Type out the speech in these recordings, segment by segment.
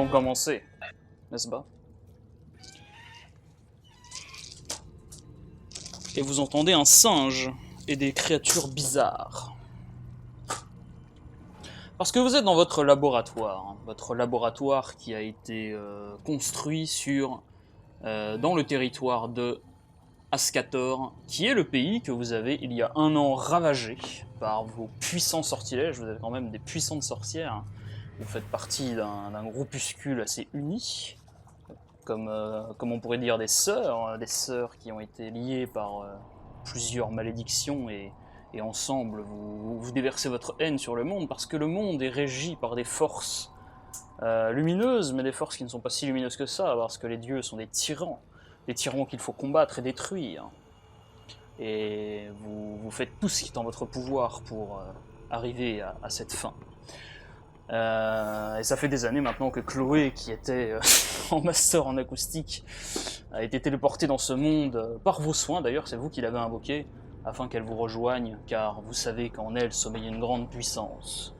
commencer, n'est-ce pas? Et vous entendez un singe et des créatures bizarres. Parce que vous êtes dans votre laboratoire qui a été construit dans le territoire de Ascator, qui est le pays que vous avez il y a un an ravagé par vos puissants sortilèges. Vous avez quand même des puissantes sorcières. Vous faites partie d'un groupuscule assez uni, comme on pourrait dire des sœurs qui ont été liées par plusieurs malédictions et ensemble vous déversez votre haine sur le monde parce que le monde est régi par des forces lumineuses, mais des forces qui ne sont pas si lumineuses que ça, parce que les dieux sont des tyrans qu'il faut combattre et détruire. Et vous faites tout ce qui est en votre pouvoir pour arriver à cette fin. Et ça fait des années maintenant que Chloé, qui était en master en acoustique, a été téléportée dans ce monde par vos soins. D'ailleurs, c'est vous qui l'avez invoquée, afin qu'elle vous rejoigne, car vous savez qu'en elle sommeille une grande puissance.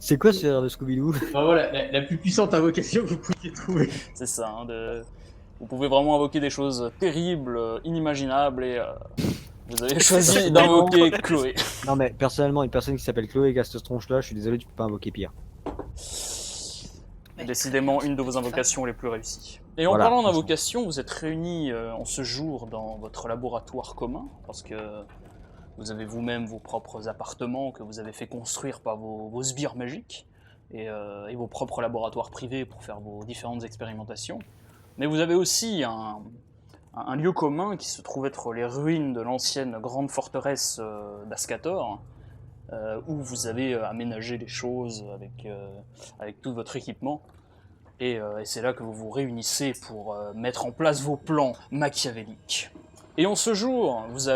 C'est quoi ce rire de Scooby-Doo? Enfin, voilà, la plus puissante invocation que vous pouviez trouver. C'est ça, vous pouvez vraiment invoquer des choses terribles, inimaginables, et vous avez choisi d'invoquer Chloé. Non mais personnellement, une personne qui s'appelle Chloé qui a cette tronche-là, je suis désolé, tu peux pas invoquer pire. Décidément une de vos invocations les plus réussies. Et en parlant d'invocation, vous êtes réunis en ce jour dans votre laboratoire commun, parce que vous avez vous-même vos propres appartements que vous avez fait construire par vos sbires magiques, et vos propres laboratoires privés pour faire vos différentes expérimentations. Mais vous avez aussi un lieu commun qui se trouve être les ruines de l'ancienne grande forteresse d'Ascator, où vous avez aménagé les choses avec tout votre équipement. Et c'est là que vous vous réunissez pour mettre en place vos plans machiavéliques. Et en ce jour, vous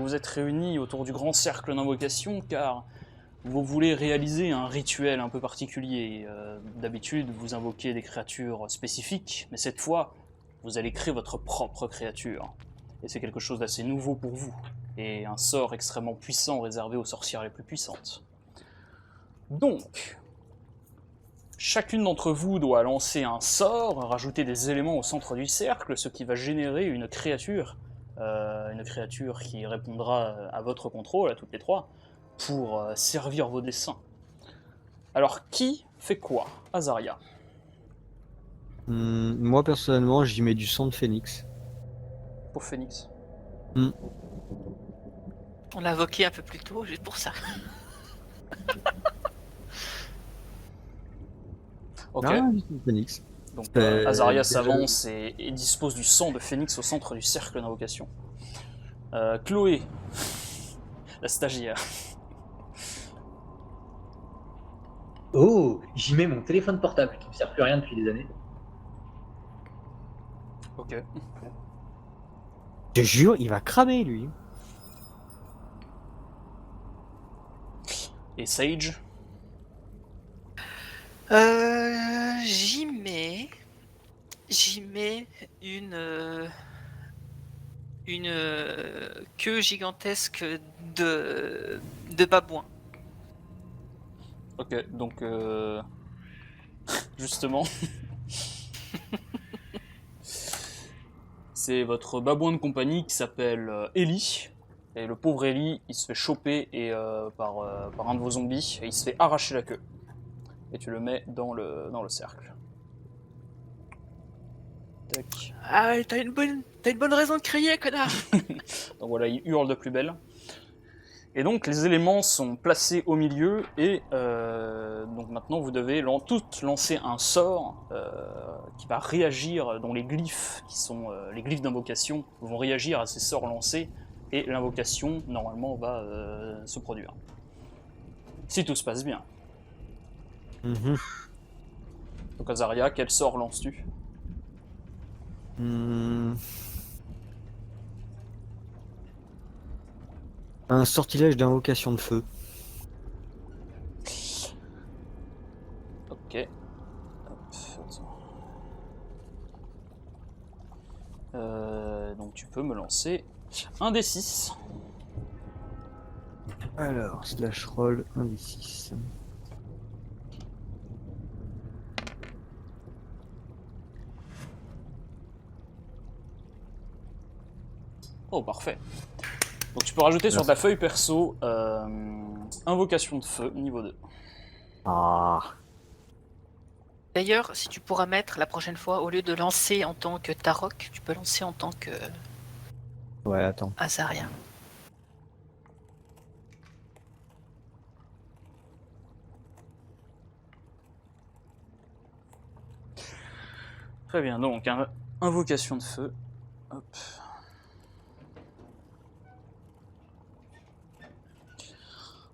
vous êtes réunis autour du grand cercle d'invocation car vous voulez réaliser un rituel un peu particulier. D'habitude, vous invoquez des créatures spécifiques, mais cette fois, vous allez créer votre propre créature. Et c'est quelque chose d'assez nouveau pour vous, et un sort extrêmement puissant réservé aux sorcières les plus puissantes. Donc, chacune d'entre vous doit lancer un sort, rajouter des éléments au centre du cercle, ce qui va générer une créature qui répondra à votre contrôle, à toutes les trois, pour servir vos desseins. Alors, qui fait quoi? Azaria. Moi personnellement, j'y mets du sang de phénix. Pour Phoenix. On l'a invoqué un peu plus tôt, juste pour ça. Ok. Non, du sang de phénix. Donc Azaria s'avance et dispose du sang de Phénix au centre du cercle d'invocation. Chloé, la stagiaire. Oh, j'y mets mon téléphone portable qui ne sert plus à rien depuis des années. Ok. Je te jure, il va cramer lui. Et Sage? J'y mets une queue gigantesque de babouin. Ok, donc justement, c'est votre babouin de compagnie qui s'appelle Ellie. Et le pauvre Ellie, il se fait choper par un de vos zombies et il se fait arracher la queue. Et tu le mets dans le cercle. Tac. Ah, t'as une bonne raison de crier, connard. Donc voilà, il hurle de plus belle. Et donc les éléments sont placés au milieu et donc maintenant vous devez toutes lancer un sort qui va réagir, dont les glyphes qui sont les glyphes d'invocation vont réagir à ces sorts lancés et l'invocation normalement va se produire. Si tout se passe bien. Donc Azaria, quel sort lances-tu? Un sortilège d'invocation de feu. Ok. Donc tu peux me lancer un des 6. Alors, slash roll 1d6. Oh, parfait. Donc tu peux rajouter sur ta feuille perso invocation de feu, niveau 2. Ah. D'ailleurs, si tu pourras mettre la prochaine fois, au lieu de lancer en tant que Tarok, tu peux lancer en tant que Ouais, attends. Azaria. Très bien, donc invocation de feu. Hop.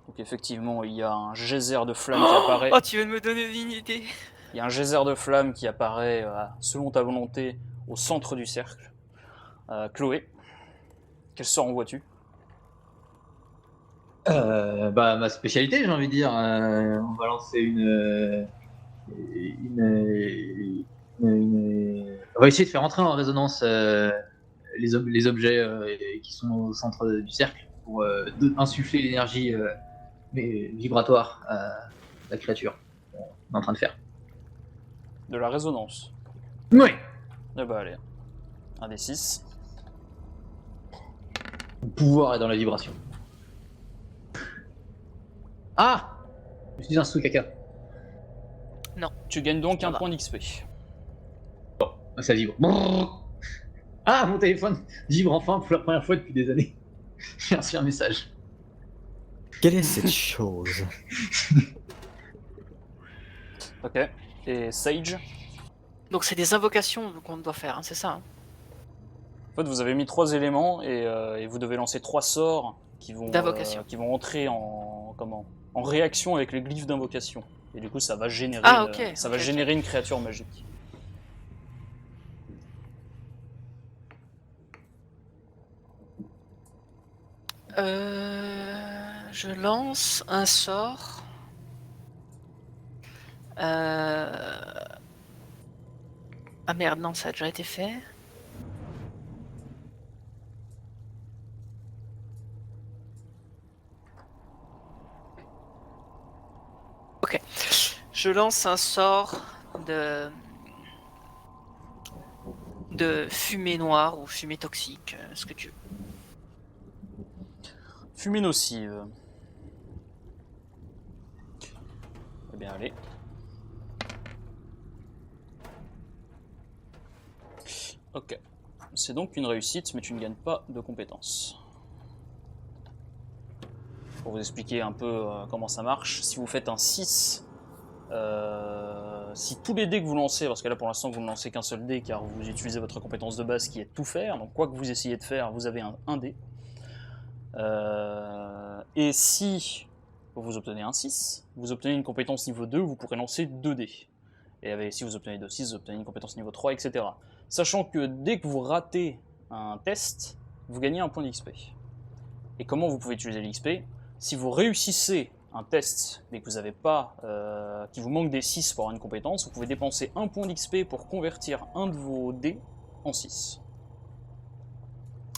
Donc effectivement, il y a un geyser de flammes qui apparaît. Oh, tu viens de me donner une idée. Il y a un geyser de flammes qui apparaît, selon ta volonté, au centre du cercle. Chloé, quel sort envoies-tu? Bah, ma spécialité, j'ai envie de dire. On va lancer on va essayer de faire entrer en résonance les objets qui sont au centre du cercle pour insuffler l'énergie vibratoire à la créature qu'on est en train de faire. De la résonance. Oui. Eh bah allez. Un des 6. Le pouvoir est dans la vibration. Ah, je suis un sous-caca. Tu gagnes donc un Voilà. point d'XP. Ça vibre. Ah, mon téléphone vibre enfin pour la première fois depuis des années. J'ai reçu un message. Quelle est cette chose? Ok. Et Sage? Donc c'est des invocations qu'on doit faire, hein, c'est ça, hein. En fait, vous avez mis 3 éléments et vous devez lancer 3 sorts qui vont entrer en réaction avec les glyphes d'invocation. Et du coup, ça va générer, générer une créature magique. Je lance un sort. Ah merde, non, ça a déjà été fait. Ok. Je lance un sort de fumée noire ou fumée toxique, ce que tu veux. Fumée nocive. Eh bien, allez. Ok. C'est donc une réussite, mais tu ne gagnes pas de compétences. Pour vous expliquer un peu comment ça marche, si vous faites un 6, si tous les dés que vous lancez, parce que là pour l'instant vous ne lancez qu'un seul dé car vous utilisez votre compétence de base qui est tout faire, donc quoi que vous essayez de faire, vous avez un dé. Et si vous obtenez un 6, vous obtenez une compétence niveau 2, vous pourrez lancer 2 dés. Et si vous obtenez 2-6, vous obtenez une compétence niveau 3, etc. Sachant que dès que vous ratez un test, vous gagnez un point d'XP. Et comment vous pouvez utiliser l'XP? Si vous réussissez un test, mais que vous n'avez pas, qu'il vous manque des 6 pour avoir une compétence, vous pouvez dépenser un point d'XP pour convertir un de vos dés en 6.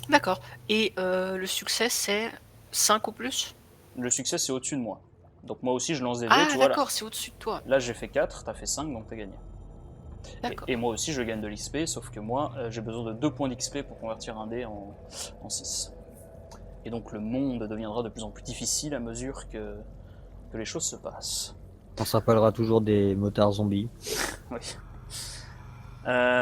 D'accord. Et le succès, c'est 5 ou plus? Le succès, c'est au-dessus de moi. Donc moi aussi, je lance des dés, Ah, tu vois. d'accord, c'est au-dessus de toi. Là, j'ai fait 4, t'as fait 5, donc t'as gagné. D'accord. Et moi aussi, je gagne de l'XP, sauf que moi, j'ai besoin de 2 points d'XP pour convertir un dé en 6. Et donc le monde deviendra de plus en plus difficile à mesure que les choses se passent. On s'appellera toujours des motards zombies. Oui.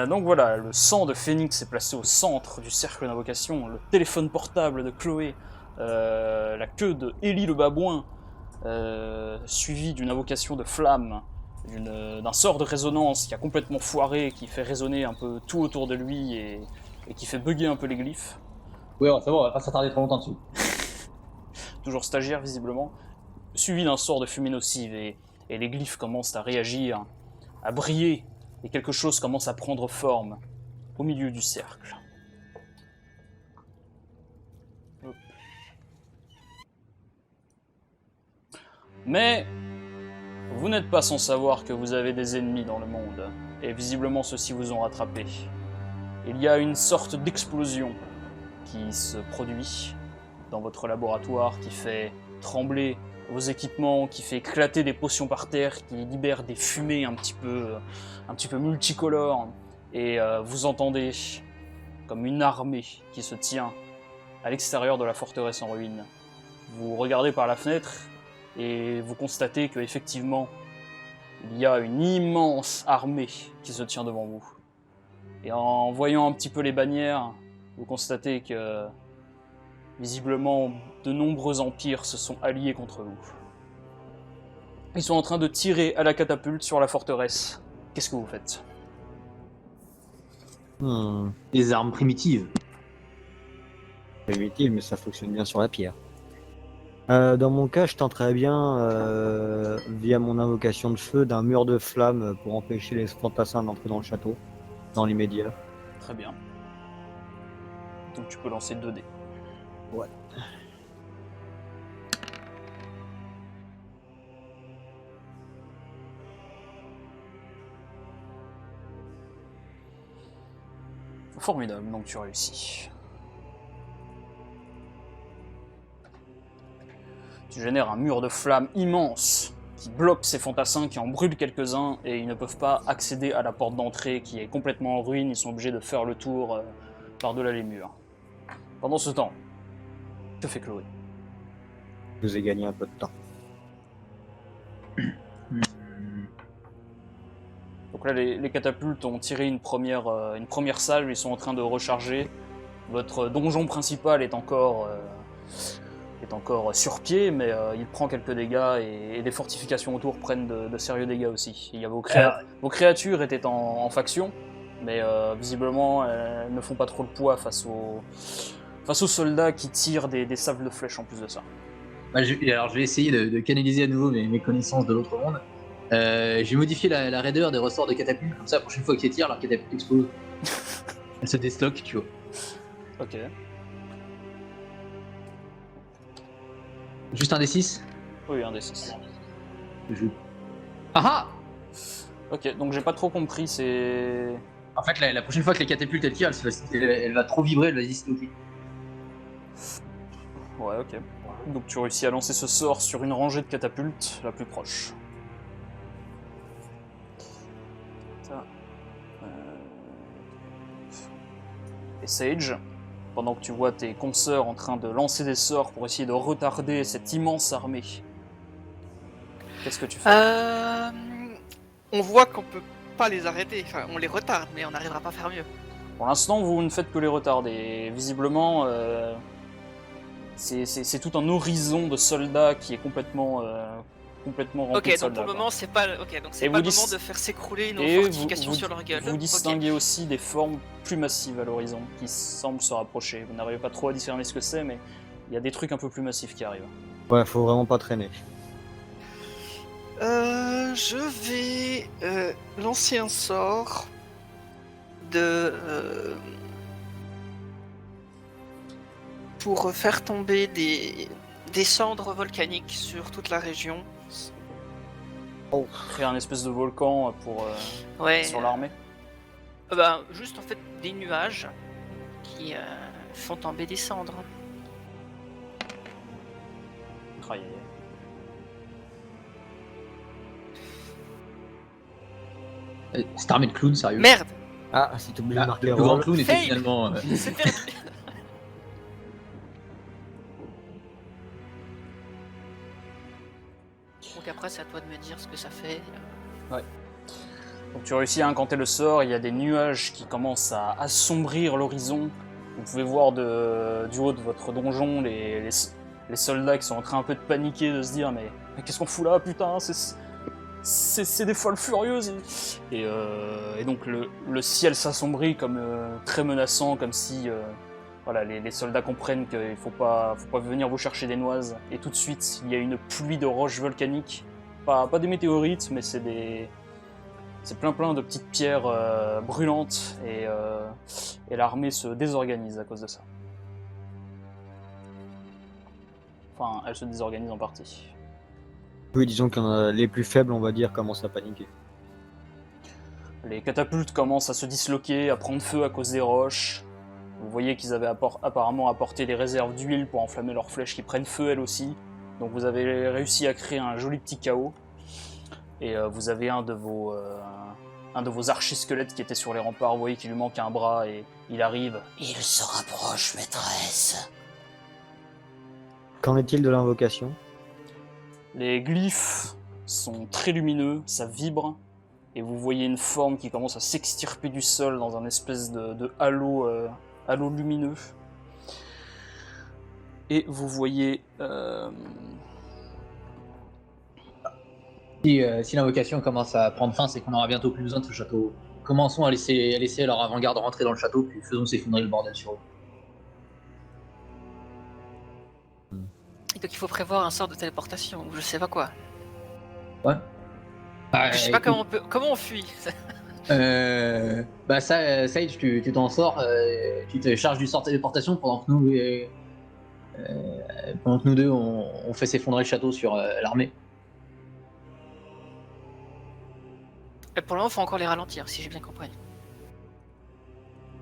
Donc voilà, le sang de Phénix est placé au centre du cercle d'invocation, le téléphone portable de Chloé, la queue de Élie le babouin, suivi d'une invocation de flamme, d'un sort de résonance qui a complètement foiré, qui fait résonner un peu tout autour de lui et qui fait bugger un peu les glyphes. Ouais, ça va, on va pas s'attarder trop longtemps dessus. Toujours stagiaire visiblement, suivi d'un sort de fumée nocive et les glyphes commencent à réagir, à briller, et quelque chose commence à prendre forme au milieu du cercle. Mais vous n'êtes pas sans savoir que vous avez des ennemis dans le monde, et visiblement ceux-ci vous ont rattrapé. Il y a une sorte d'explosion qui se produit dans votre laboratoire, qui fait trembler vos équipements, qui fait éclater des potions par terre, qui libère des fumées un petit peu multicolores, et vous entendez comme une armée qui se tient à l'extérieur de la forteresse en ruine. Vous regardez par la fenêtre et vous constatez qu'effectivement, il y a une immense armée qui se tient devant vous. Et en voyant un petit peu les bannières, vous constatez que, visiblement, de nombreux empires se sont alliés contre vous. Ils sont en train de tirer à la catapulte sur la forteresse. Qu'est-ce que vous faites ? Des armes primitives. Primitif, mais ça fonctionne bien sur la pierre. Dans mon cas, je tenterais bien, via mon invocation de feu, d'un mur de flammes pour empêcher les fantassins d'entrer dans le château, dans l'immédiat. Très bien. Donc tu peux lancer 2 dés. Ouais. Formidable, donc tu réussis. Tu génères un mur de flammes immense qui bloque ces fantassins, qui en brûle quelques-uns, et ils ne peuvent pas accéder à la porte d'entrée qui est complètement en ruine, ils sont obligés de faire le tour par-delà les murs. Pendant ce temps, que fait Chloé ? Je vous ai gagné un peu de temps. Donc là, les catapultes ont tiré une première salle, ils sont en train de recharger. Votre donjon principal est encore sur pied, mais il prend quelques dégâts et les fortifications autour prennent de sérieux dégâts aussi. Il y a vos créatures étaient en faction, mais visiblement elles ne font pas trop le poids face aux soldats qui tirent des sables de flèches en plus de ça. Alors je vais essayer de canaliser à nouveau mes connaissances de l'autre monde. J'ai modifié la raideur des ressorts de catapulte, comme ça la prochaine fois qu'ils tirent, leur catapulte explose. Elle se déstocke, tu vois. Ok. Juste un des 6. Oui, un des 6. Ah ah. Ok, donc j'ai pas trop compris, c'est... En fait, la prochaine fois que les catapultes elles tirent, elle va trop vibrer, elle va se disloquer. Ouais, ok. Donc tu réussis à lancer ce sort sur une rangée de catapultes la plus proche. Ça. Et Sage, pendant que tu vois tes consoeurs en train de lancer des sorts pour essayer de retarder cette immense armée, qu'est-ce que tu fais ? On voit qu'on peut pas les arrêter, enfin on les retarde, mais on n'arrivera pas à faire mieux. Pour l'instant, vous ne faites que les retarder. Et visiblement, c'est tout un horizon de soldats qui est complètement rempli Ok, de donc soldats. pour le moment c'est pas, ok, donc Et c'est vous pas le dis- moment de faire s'écrouler nos Et fortifications sur leur gueule. vous Ok. distinguez aussi des formes plus massives à l'horizon qui semblent se rapprocher. Vous n'arrivez pas trop à discerner ce que c'est, mais il y a des trucs un peu plus massifs qui arrivent. Ouais, faut vraiment pas traîner. Je vais lancer un sort de pour faire tomber des cendres volcaniques sur toute la région. Créer un espèce de volcan pour Ouais. sur l'armée. Juste en fait des nuages qui font tomber des cendres. Aïe, aïe, aïe. Cette armée de clowns, sérieux. Merde. Ah, si t'oublies de Ah, marquer le plus grand rôle. clown était Fail. finalement. C'est perdu. Donc après c'est à toi de me dire ce que ça fait. Donc tu réussis à incanter le sort, il y a des nuages qui commencent à assombrir l'horizon. Vous pouvez voir du haut de votre donjon les soldats qui sont en train un peu de paniquer, de se dire mais qu'est-ce qu'on fout là, putain, c'est des folles furieuses. Et donc le ciel s'assombrit comme très menaçant, comme si voilà, les soldats comprennent qu'il faut pas venir vous chercher des noises. Et tout de suite, il y a une pluie de roches volcaniques. Pas des météorites, mais c'est plein de petites pierres brûlantes et l'armée se désorganise à cause de ça. Enfin, elle se désorganise en partie. Oui, disons que les plus faibles, on va dire, commencent à paniquer. Les catapultes commencent à se disloquer, à prendre feu à cause des roches. Vous voyez qu'ils avaient apparemment apporté des réserves d'huile pour enflammer leurs flèches qui prennent feu elles aussi. Donc vous avez réussi à créer un joli petit chaos. Et vous avez un de vos archisquelettes qui était sur les remparts. Vous voyez qu'il lui manque un bras et il arrive. Il se rapproche, maîtresse. Qu'en est-il de l'invocation? Les glyphes sont très lumineux, ça vibre, et vous voyez une forme qui commence à s'extirper du sol dans un espèce de halo, halo lumineux. Et vous voyez... Si l'invocation commence à prendre fin, c'est qu'on aura bientôt plus besoin de ce château. Commençons à laisser leur avant-garde rentrer dans le château, puis faisons s'effondrer le bordel sur eux. Et donc il faut prévoir un sort de téléportation, ou je sais pas quoi. Ouais. Je sais pas comment on fuit. Bah ça, Sage, tu t'en sors, tu te charges du sort de téléportation pendant que nous deux on fait s'effondrer le château sur l'armée. Et pour le moment, il faut encore les ralentir, si j'ai bien compris.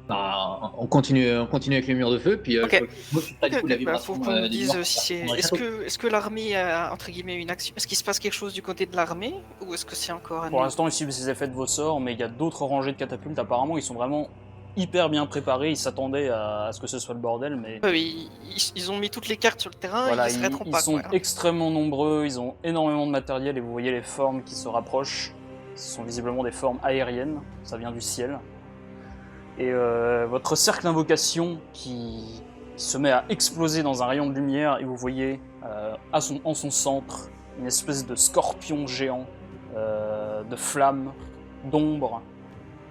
Bah, on continue avec les murs de feu, puis Ok. moi je suis pas du coup de la vibration. Faut qu'on nous des dise morts si c'est. dans le château. Est-ce que l'armée a entre guillemets une action? Est-ce qu'il se passe quelque chose du côté de l'armée ou est-ce que c'est encore un. Pour l'instant, ici, vous avez fait de vos sorts, mais il y a d'autres rangées de catapultes. Apparemment, ils sont vraiment hyper bien préparés. Ils s'attendaient à ce que ce soit le bordel, mais Oui, ils ont mis toutes les cartes sur le terrain, voilà, ils se arrêteront ils pas. sont Quoi. extrêmement nombreux. Ils ont énormément de matériel et vous voyez les formes qui se rapprochent. Ce sont visiblement des formes aériennes. Ça vient du ciel. Et votre cercle d'invocation qui se met à exploser dans un rayon de lumière et vous voyez en son centre une espèce de scorpion géant de flammes, d'ombre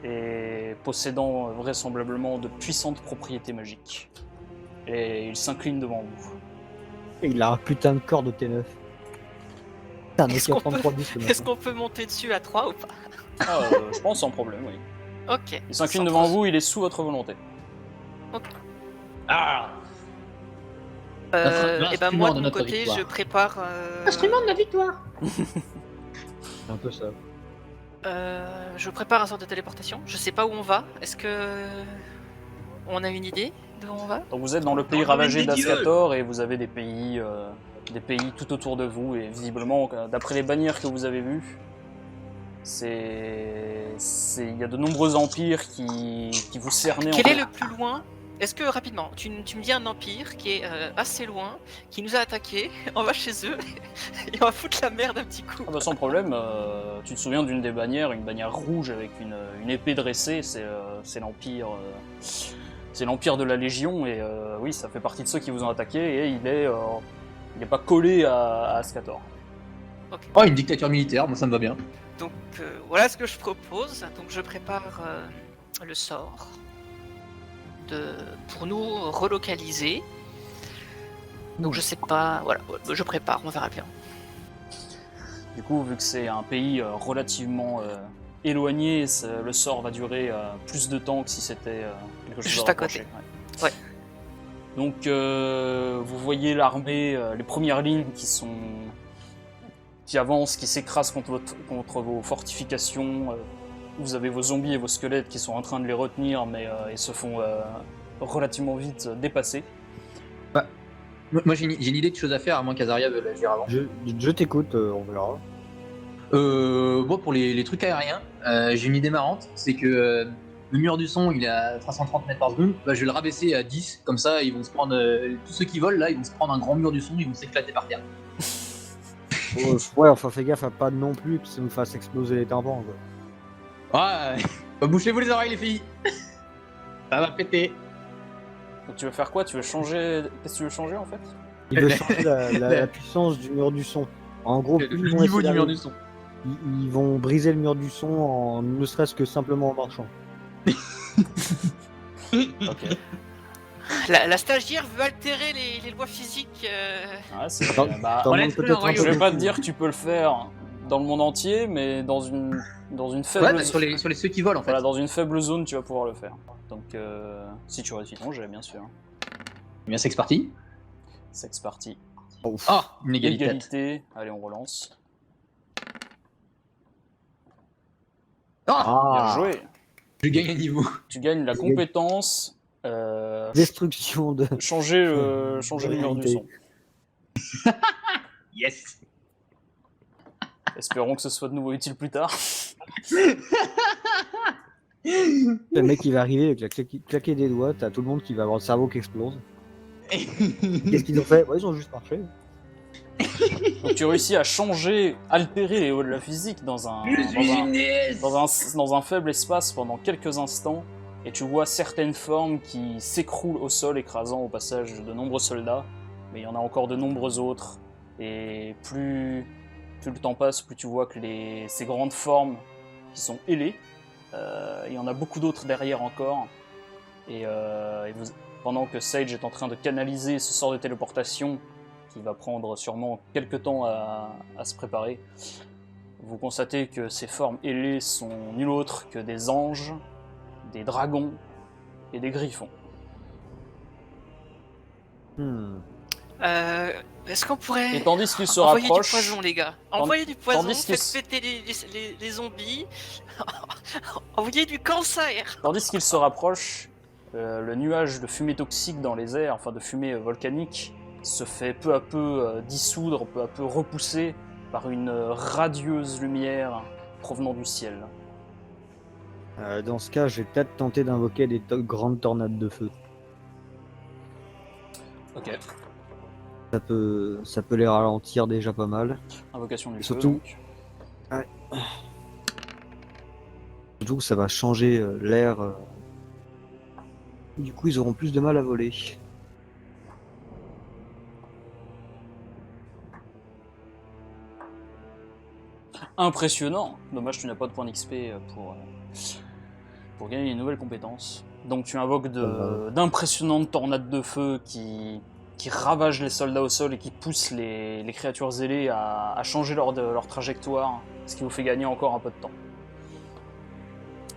et possédant vraisemblablement de puissantes propriétés magiques. Et il s'incline devant vous. Et il a un putain de corps de T9. Putain, mais Est-ce qui a qu'on peut- 33 10 Est-ce qu'on peut monter dessus à 3 ou pas? Ah, je pense sans problème, oui. Ok. Il s'incline Sans devant trop- vous, il est sous votre volonté. Ah Et ben moi L'instrument de de mon notre côté, victoire. je prépare. de la victoire. C'est un peu ça. Je prépare un sort de téléportation. Je sais pas où on va. Est-ce que on a une idée de où on va? Donc vous êtes dans le pays Dans le ravagé domaine des d'Ascator et vous avez des pays tout autour de vous et visiblement, d'après les bannières que vous avez vues, il y a de nombreux empires qui vous cernaient. Quel est le plus loin? Est-ce que rapidement, tu me dis un empire qui est assez loin, qui nous a attaqués, on va chez eux et on va foutre la merde un petit coup. Ah bah sans problème, tu te souviens d'une des bannières, une bannière rouge avec une épée dressée, c'est l'empire, c'est l'empire de la Légion et oui, ça fait partie de ceux qui vous ont attaqué et il est pas collé à Ascator. Ok. Oh, une dictature militaire, moi ça me va bien. Donc voilà ce que je propose. Donc je prépare le sort pour nous relocaliser. Donc je sais pas, voilà, je prépare, on verra bien. Du coup, vu que c'est un pays relativement éloigné, le sort va durer plus de temps que si c'était quelque chose Juste de à côté. rapproché. Ouais. Donc, vous voyez l'armée, les premières lignes qui avancent, qui s'écrasent contre vos fortifications. Vous avez vos zombies et vos squelettes qui sont en train de les retenir, mais ils se font relativement vite dépasser. Moi j'ai une idée de choses à faire, à moins qu'Azaria veuille agir avant. Je t'écoute, on verra. Bon, pour les trucs aériens, j'ai une idée marrante, c'est que le mur du son il est à 330 mètres par seconde, bah, je vais le rabaisser à 10, comme ça ils vont se prendre, tous ceux qui volent là, ils vont se prendre un grand mur du son, ils vont s'éclater par terre. Ouais, enfin fais gaffe à pas non plus que ça nous fasse exploser les tympans. Quoi. Ouais, bouchez-vous les oreilles les filles. Ça va péter. Donc, tu veux faire quoi? Tu veux changer? Qu'est-ce que tu veux changer en fait? Il veut changer la puissance du mur du son. En gros, Le plus ils vont niveau essayer du mur d'arriver- du son. ils vont briser le mur du son en ne serait-ce que simplement en marchant. Ok. La stagiaire veut altérer les lois physiques. Ouais, c'est, Attends, bah, t'en on demandes laisse peut-être un un je peu vais pas te beaucoup. dire que tu peux le faire dans le monde entier, mais dans une faible Ouais, bah, sur les ceux qui volent en fait. voilà, dans une faible zone, tu vas pouvoir le faire. Donc, si tu réussis ton jet, bien sûr. Eh bien, c'est parti. Sex party. Ah, une égalité. Égalité. Allez, on relance. Ah, Bien joué. je gagne un niveau. Tu gagnes la compétence. Destruction de. Changer le mur du son. Yes. Espérons que ce soit de nouveau utile plus tard. Le mec qui va arriver avec claquer des doigts, t'as tout le monde qui va avoir le cerveau qui explose. Qu'est-ce qu'ils ont fait? Ils ont juste marché. Donc tu réussis à changer, altérer les lois de la physique dans un faible espace pendant quelques instants, et tu vois certaines formes qui s'écroulent au sol, écrasant au passage de nombreux soldats, mais il y en a encore de nombreux autres, et plus le temps passe, plus tu vois que ces grandes formes qui sont ailées, il y en a beaucoup d'autres derrière encore, et pendant que Sage est en train de canaliser ce sort de téléportation, qui va prendre sûrement quelques temps à se préparer, vous constatez que ces formes ailées sont nul autre que des anges, des dragons et des griffons. Est-ce qu'on pourrait Et tandis qu'ils se envoyer rapprochent... du poison, les gars? Envoyez du poison, tandis qu'ils faites péter les zombies. Envoyez du cancer. Tandis qu'ils se rapprochent, le nuage de fumée toxique dans les airs, enfin de fumée volcanique, se fait peu à peu dissoudre, peu à peu repousser par une radieuse lumière provenant du ciel. Dans ce cas, je vais peut-être tenter d'invoquer des grandes tornades de feu. Ok. Ça peut les ralentir déjà pas mal. Invocation du feu. Surtout- Donc. Surtout que ça va changer l'air. Du coup, ils auront plus de mal à voler. Impressionnant. Dommage, tu n'as pas de points d'XP pour gagner une nouvelle compétence. Donc tu invoques d'impressionnantes tornades de feu qui ravagent les soldats au sol et qui poussent les créatures ailées à changer leur trajectoire, ce qui vous fait gagner encore un peu de temps.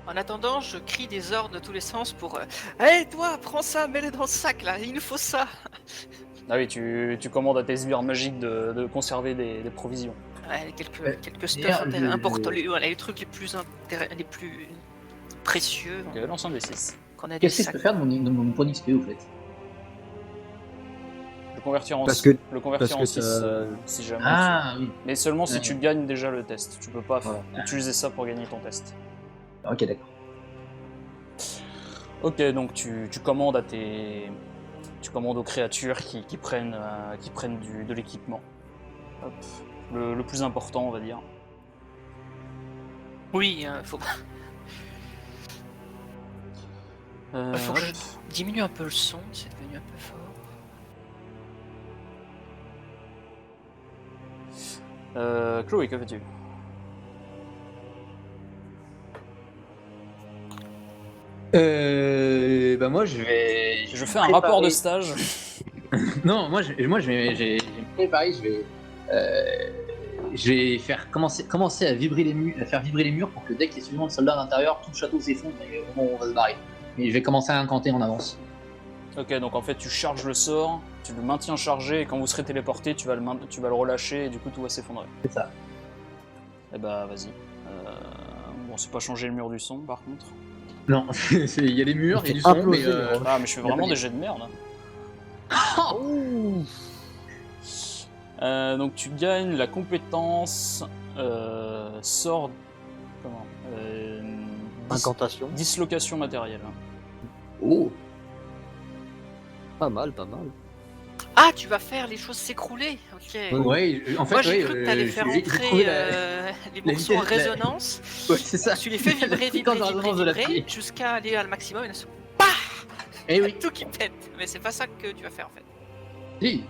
En attendant, je crie des ordres de tous les sens pour Hé toi, prends ça, mets-le dans le sac là, il nous faut ça. Ah oui, tu commandes à tes sbires magiques de conserver des provisions. Ouais, quelques stuff D'ailleurs, importants, les trucs les plus précieux Ok, lance un des 6. qu'on a des Qu'est-ce que je sacs. peux faire de mon point d'XP au fait? Le convertir en Parce 6, que- le convertir en parce que 6 t'as- si jamais. Ah oui. Mais seulement si Ouais. tu gagnes déjà le test. Tu peux pas Voilà. utiliser ça pour gagner ton test. Ok, d'accord. Ok, donc tu commandes tu commandes aux créatures qui prennent de l'équipement. Hop. Le plus important, on va dire. Oui, faut que Hop. je diminue un peu le son, c'est devenu un peu fort. Chloé, que fais-tu? Bah moi je vais. Je fais un rapport de stage. Non, j'ai préparé, je vais faire commencer à vibrer les murs, à faire vibrer les murs pour que dès qu'il y a suffisamment de soldats à l'intérieur, tout le château s'effondre et au moment où on va se barrer. Et je vais commencer à incanter en avance. Ok, donc en fait tu charges le sort, tu le maintiens chargé et quand vous serez téléporté, tu vas le relâcher et du coup tout va s'effondrer. C'est ça. Eh bah vas-y. Bon, c'est pas changer le mur du son par contre. Non, il y a des murs, il y a du Il son, fait mais imploser les roches. Ah mais je fais y a vraiment pas des de- jets de merde. Donc tu gagnes la compétence sort. Comment Incantation. dislocation matérielle. oh, Pas mal, pas mal. Ah, tu vas faire les choses s'écrouler, ok. ouais, en fait, Moi j'ai ouais, cru que t'allais faire j'ai entrer trouvé les la morceaux en vitesse, résonance. Ouais, c'est ça. Tu les fais vibrer, Tout le temps vibrer, dans la vibrer, résonance de la vibrer, pluie. jusqu'à aller à le maximum et là, c'est Eh oui, tout qui pète. Mais c'est pas ça que tu vas faire en fait. si.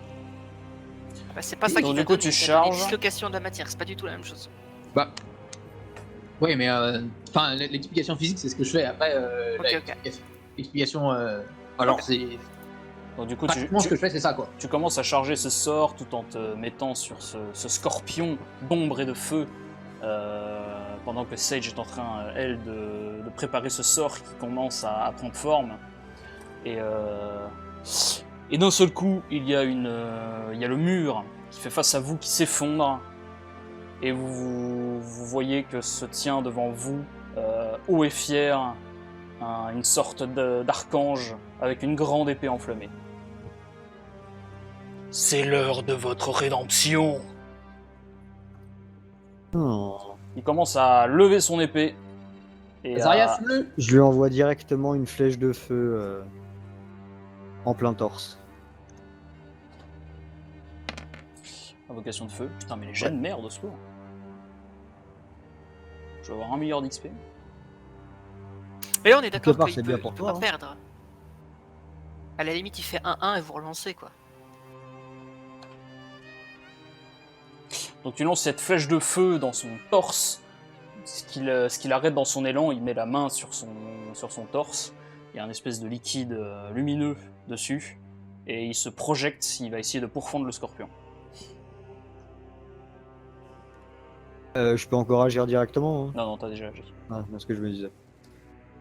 Bah, c'est pas ça Donc, qui du va coup, donner, tu ça va donner charges. dislocation de la matière, c'est pas du tout la même chose. Bah. Ouais, mais enfin, l'explication physique, c'est ce que je fais. Après, Ok. l'explication. Alors, c'est. Donc du coup Pratiquement ce que je fais, c'est ça, quoi. tu commences à charger ce sort tout en te mettant sur ce scorpion d'ombre et de feu pendant que Sage est en train, elle, de préparer ce sort qui commence à prendre forme. Et d'un seul coup, il y a le mur qui fait face à vous, qui s'effondre. Et vous voyez que se tient devant vous, haut et fier, une sorte d'archange avec une grande épée enflammée. C'est l'heure de votre rédemption. Oh. Il commence à lever son épée. Et Azaria, à... fume-le. Je lui envoie directement une flèche de feu en plein torse. invocation de feu. Putain, mais les jets de merde ce tour. Je vais avoir 1 milliard d'XP. Mais là, on est d'accord part, qu'il c'est peut, bien pour il toi, peut hein. pas perdre. À la limite, il fait 1-1 et vous relancez, quoi. Donc tu lances cette flèche de feu dans son torse. Ce qu'il arrête dans son élan, il met la main sur son torse. Il y a un espèce de liquide lumineux dessus. Et il se projette, il va essayer de pourfendre le scorpion. Je peux encore agir directement, hein. Non, t'as déjà agi. Ah, c'est ce que je me disais.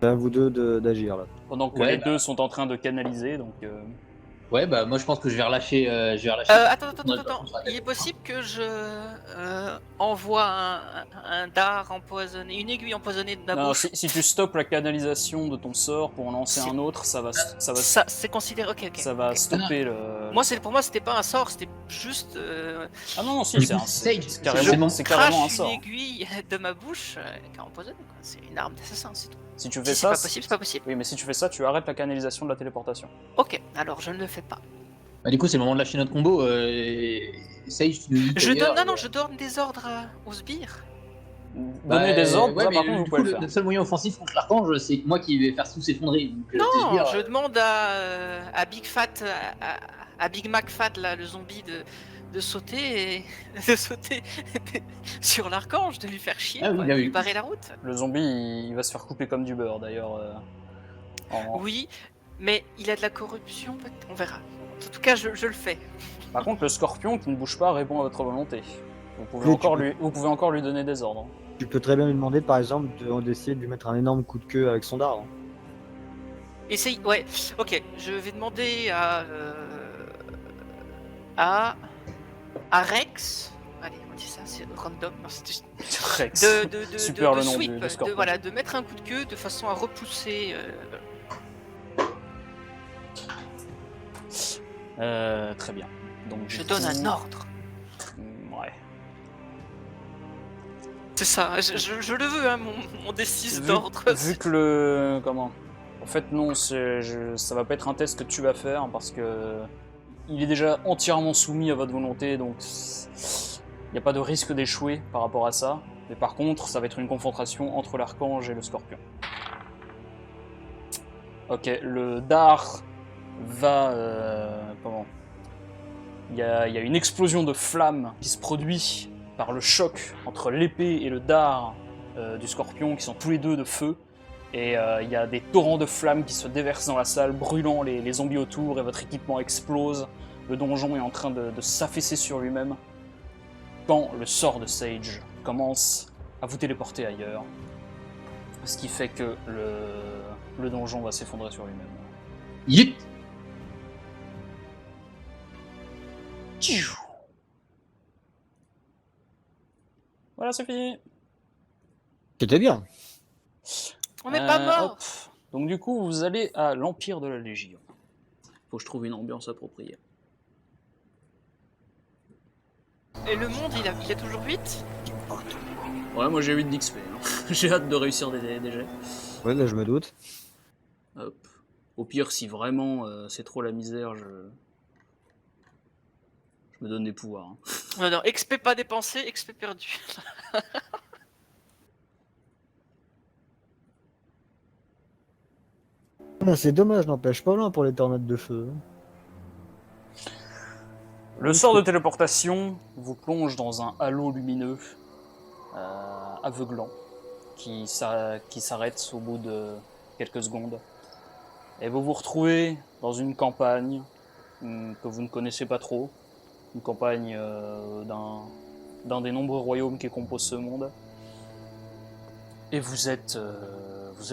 C'est à vous deux d'agir là. Pendant que Ouais, les deux sont en train de canaliser, donc... Ouais, bah moi je pense que je vais relâcher. Attends, On a pas contre la il est tête. possible que je envoie un dard empoisonné, une aiguille empoisonnée de ma Non, bouche. si tu stoppes la canalisation de ton sort pour en lancer C'est- un autre, ça va Ça, c'est considéré. Ok. stopper le... Pour moi, c'était pas un sort, c'était juste. Ah non, si, Du c'est coup, un... Sage, C'est c'est carrément, mon c'est carrément un Crache sort. une aiguille de ma bouche qui a empoisonné. Quoi. C'est une arme d'assassin, c'est tout. Si tu Si fais c'est ça... pas possible, c'est pas possible. Oui, mais si tu fais ça, tu arrêtes la canalisation de la téléportation. Ok, alors je ne le fais pas. Bah, du coup, c'est le moment de lâcher notre combo. Sage, tu nous dis. Je donne des ordres aux sbires. Donner des ordres, ouais, ça, mais par contre, vous du pouvez coup, le faire. le seul moyen offensif contre l'archange, c'est moi qui vais faire tout s'effondrer. Donc, Non, sbires, je demande à Big Fat, à Big Mac Fat, là, le zombie, de sauter et de sauter sur l'archange, de lui faire chier, Ah oui, quoi, bien de vu. lui barrer la route. Le zombie, il va se faire couper comme du beurre, d'ailleurs. Oui, mais il a de la corruption, on verra. En tout cas, je le fais. Par contre, le scorpion qui ne bouge pas répond à votre volonté. Vous pouvez, Oui, vous pouvez encore lui donner des ordres. Tu peux très bien lui demander par exemple d'essayer de lui mettre un énorme coup de queue avec son dard, hein. Essaye, ouais, ok, je vais demander à Rex. Allez, on dit ça, c'est random. Non, c'était juste- Rex. Super de le nom sweep, du scorpion. voilà, de mettre un coup de queue de façon à repousser. Très bien. Donc, Je du donne coup- un ordre. Ouais. C'est ça, je le veux, hein, mon D6 Vu- d'ordre. Vu que le... Comment? En fait, non, ça va pas être un test que tu vas faire, parce que... Il est déjà entièrement soumis à votre volonté, donc... Il n'y a pas de risque d'échouer par rapport à ça. Mais par contre, ça va être une confrontation entre l'archange et le scorpion. Ok, le dard va... comment? Il y a une explosion de flammes qui se produit par le choc entre l'épée et le dard du scorpion, qui sont tous les deux de feu. Et il y a des torrents de flammes qui se déversent dans la salle, brûlant les zombies autour, et votre équipement explose. Le donjon est en train de s'affaisser sur lui-même. Quand le sort de Sage commence à vous téléporter ailleurs, ce qui fait que le donjon va s'effondrer sur lui-même. Yeet. Voilà, c'est fini. C'était bien. On n'est pas mort. Hop. Donc du coup, vous allez à l'Empire de la Légion. Faut que je trouve une ambiance appropriée. Et le monde, il a toujours 8. Ouais, moi j'ai 8 d'XP. Hein. J'ai hâte de réussir des jets. Ouais, là je me doute. Hop. Au pire, si vraiment c'est trop la misère, je me donne des pouvoirs. Hein. Non, XP pas dépensé, XP perdu. Ah, c'est dommage, n'empêche pas loin pour les tornades de feu. Le sort de téléportation vous plonge dans un halo lumineux aveuglant qui s'arrête au bout de quelques secondes. Et vous vous retrouvez dans une campagne que vous ne connaissez pas trop, une campagne d'un des nombreux royaumes qui composent ce monde. Et vous êtes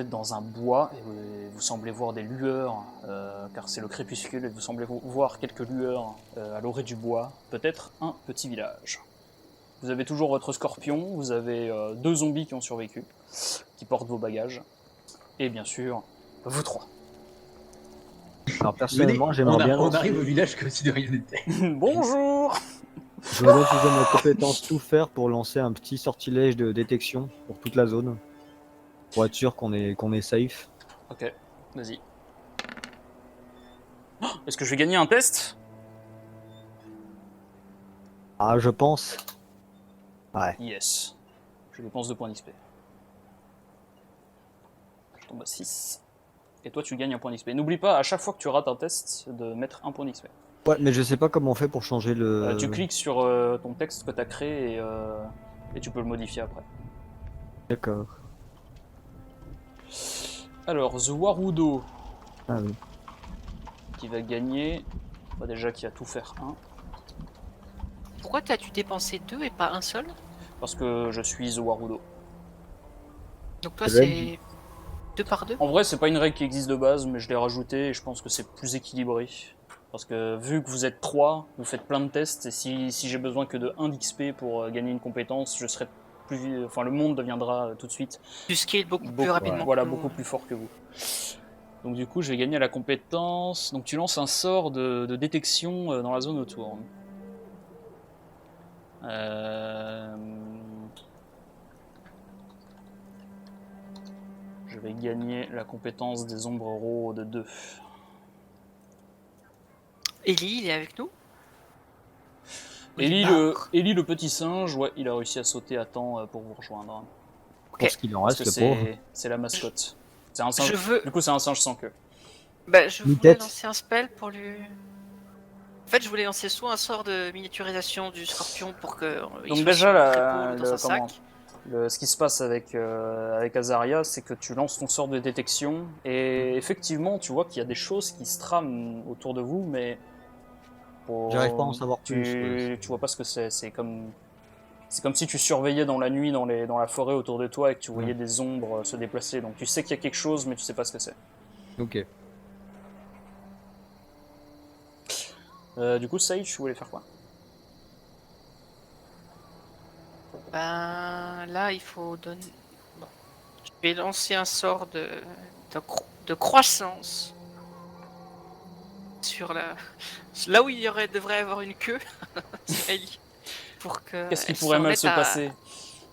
dans un bois et vous semblez voir des lueurs, car c'est le crépuscule, et vous semblez voir quelques lueurs à l'orée du bois, peut-être un petit village. Vous avez toujours votre scorpion, vous avez 2 zombies qui ont survécu, qui portent vos bagages, et bien sûr, vous 3. Alors personnellement, Venez, j'aimerais bien. on arrive au village comme si de rien n'était. Bonjour! Je voudrais utiliser ma compétence tout faire pour lancer un petit sortilège de détection pour toute la zone. Pour être sûr qu'on est safe. Ok, vas-y. Oh, est-ce que je vais gagner un test? Ah, je pense. Ouais. Yes. Je dépense 2 points d'XP. Je tombe à 6. Et toi, tu gagnes un point d'XP. N'oublie pas, à chaque fois que tu rates un test, de mettre un point d'XP. Ouais, mais je sais pas comment on fait pour changer le. Tu cliques sur ton texte que tu as créé et tu peux le modifier après. D'accord. Alors, The Warudo, Ah oui. qui va gagner. Bah, déjà, qui va tout faire 1. Pourquoi t'as dû dépenser 2 et pas un seul? Parce que je suis The Warudo. Donc toi, C'est c'est 2 par 2? En vrai, c'est pas une règle qui existe de base, mais je l'ai rajoutée et je pense que c'est plus équilibré. Parce que vu que vous êtes 3, vous faites plein de tests, et si j'ai besoin que de 1 d'XP pour gagner une compétence, je serai plus. Enfin, le monde deviendra tout de suite Tu scales beaucoup plus rapidement. voilà, que nous. beaucoup plus fort que vous. Donc du coup, je vais gagner à la compétence. Donc tu lances un sort de détection dans la zone autour. Je vais gagner la compétence des ombres raux de 2. Ellie, il est avec nous? Ou il Ellie part le petit singe, ouais, il a réussi à sauter à temps pour vous rejoindre. Ok. Pour ce qu'il en Parce reste, que le pauvre. c'est la mascotte. C'est un singe. Je veux. Du coup, c'est un singe sans queue. Bah, je Une voulais tête. lancer un spell pour lui. En fait, je voulais lancer soit un sort de miniaturisation du scorpion pour que il Donc soit déjà, sur le trépeau ou dans un sac. ce qui se passe avec Azaria, c'est que tu lances ton sort de détection et effectivement, tu vois qu'il y a des choses qui se trament autour de vous, mais J'arrive pas à en savoir plus. Ouais. tu vois pas ce que c'est. C'est comme si tu surveillais dans la nuit, dans la forêt autour de toi et que tu voyais des ombres se déplacer. Donc tu sais qu'il y a quelque chose, mais tu sais pas ce que c'est. Ok. Du coup, Sage, tu voulais faire quoi? Ben là, il faut donner. Bon. Je vais lancer un sort de croissance sur là où il devrait avoir une queue, sur Ellie, pour que Qu'est-ce qui elle pourrait s'en mal mette se passer?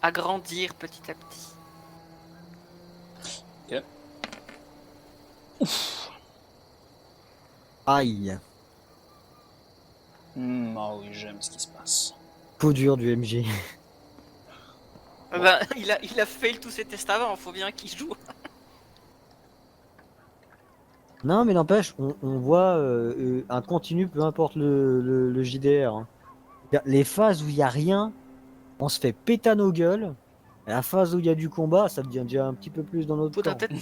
à grandir petit à petit. Ok. Aïe. Ah oui, j'aime ce qui se passe. Coup dur du MJ. Ben, il a fail tous ses tests avant, faut bien qu'il joue. Non, mais n'empêche, on voit un continu, peu importe le JDR. Hein. Les phases où il n'y a rien, on se fait péter à nos gueules. Et la phase où il y a du combat, ça devient déjà un petit peu plus dans notre Faudra camp. peut-être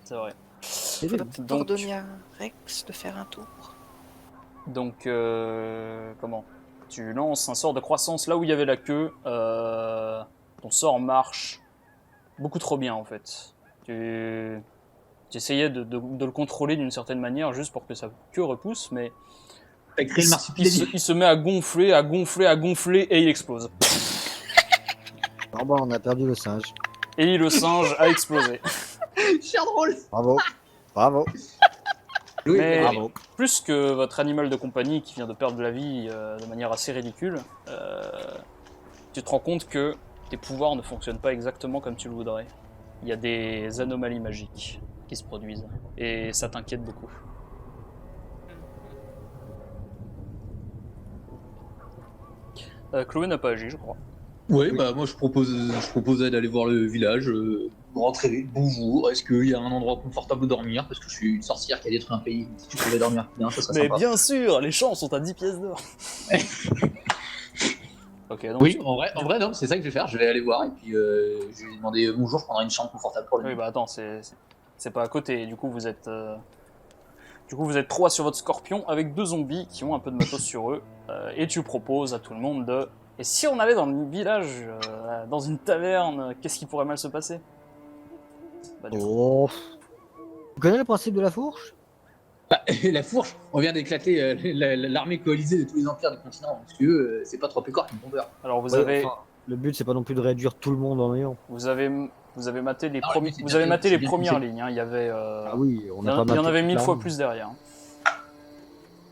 C'est vrai. faudra peut-être Donc- ordonner à Rex de faire un tour. Donc, comment? Tu lances un sort de croissance là où il y avait la queue. Ton sort marche beaucoup trop bien en fait. Tu essayais de le contrôler d'une certaine manière juste pour que sa queue repousse, mais T'as créé le il marsupilami. se met à gonfler, à gonfler, à gonfler et il explose. Ah bah, on a perdu le singe. Et le singe a explosé. Cher drôle. Bravo. Bravo. Oui, Mais- Bravo. Plus que votre animal de compagnie qui vient de perdre la vie de manière assez ridicule, tu te rends compte que tes pouvoirs ne fonctionnent pas exactement comme tu le voudrais. Il y a des anomalies magiques qui se produisent et ça t'inquiète beaucoup. Chloé n'a pas agi, je crois. Ouais, bah moi je proposais d'aller voir le village, rentrer, bonjour, est-ce qu'il y a un endroit confortable où dormir? Parce que je suis une sorcière qui a détruit un pays, si tu pouvais dormir bien, ça serait sympa. bien sûr, les champs sont à 10 pièces d'or. Ok, donc Oui, en vrai non, c'est ça que je vais faire, je vais aller voir et puis je vais demander bonjour, je prendrai une chambre confortable pour lui. oui, bah attends, c'est pas à côté. Du coup, vous êtes 3 sur votre scorpion avec 2 zombies qui ont un peu de matos sur eux. Et tu proposes à tout le monde de. Et si on allait dans le village, dans une taverne, qu'est-ce qui pourrait mal se passer? Bah, du coup, Oh. Tu connais le principe de la fourche? Bah, la fourche, on vient d'éclater l'armée coalisée de tous les empires du continent, parce que c'est pas trop écorce qu'une bombeur. alors vous Ouais, avez, enfin, le but, c'est pas non plus de réduire tout le monde en néant. vous avez maté les, Non, premi- mais c'est vous bien avez fait, maté c'est les bien premières poussé. lignes. Hein. Il y avait, Ah oui, on il y a en, pas il y en maté avait toute 1000 fois l'armée. plus derrière. Hein.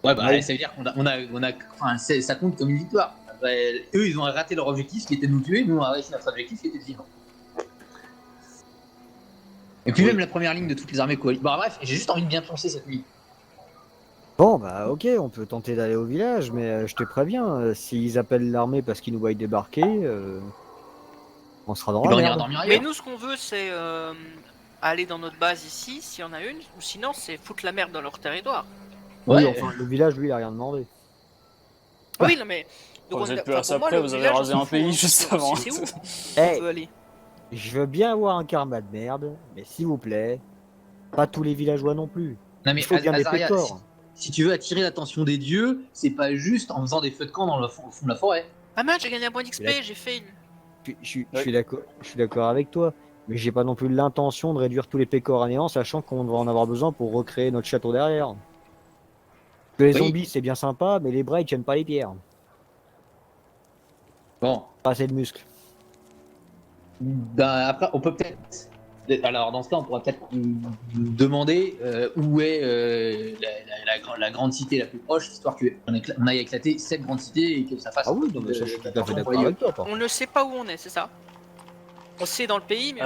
Ouais, bah Ouais. ça veut dire enfin, ça compte comme une victoire. Après, eux, ils ont raté leur objectif qui était de nous tuer, nous, on a réussi notre objectif qui était de vivre. Et puis même la première ligne de toutes les armées coalisées. Bah bref, j'ai juste envie de bien pioncer cette nuit. Bon, bah ok, on peut tenter d'aller au village, mais je te préviens, s'ils appellent l'armée parce qu'ils nous voient débarquer, on sera dans Et la ben, on ira merde. dormir Mais ailleurs. nous, ce qu'on veut, c'est aller dans notre base ici, s'il y en a une, ou sinon, c'est foutre la merde dans leur territoire. Oui, Ouais. enfin, le village, lui, il a rien demandé. Oui, non, mais. Oh, vous êtes plus enfin, à ça pour moi, près, le vous avez village, on rasé s'en un fout, pays hein, juste parce que avant. C'est où Eh, on veut aller? je veux bien avoir un karma de merde, mais s'il vous plaît, pas tous les villageois non plus. Non mais Il faut bien des Azaria, pécores. si tu veux attirer l'attention des dieux, c'est pas juste en faisant des feux de camp dans le fond, au fond de la forêt. Ah mince, j'ai gagné un point Et d'XP, là- j'ai fait une. Je suis d'accord, avec toi, mais j'ai pas non plus l'intention de réduire tous les pécores à néant, sachant qu'on va en avoir besoin pour recréer notre château derrière. Que les Oui. zombies, c'est bien sympa, mais les bras, ils tiennent pas les pierres. Bon, Pas assez de muscles. ben après, on peut peut-être. Alors dans ce cas, on pourra peut-être demander où est la grande cité la plus proche, histoire qu'on aille éclater cette grande cité et que ça fasse. Ah oui, non, mais ça, je suis tout à fait d'accord voyeux. avec toi. On ne sait pas où on est, c'est ça? On sait dans le pays, mais.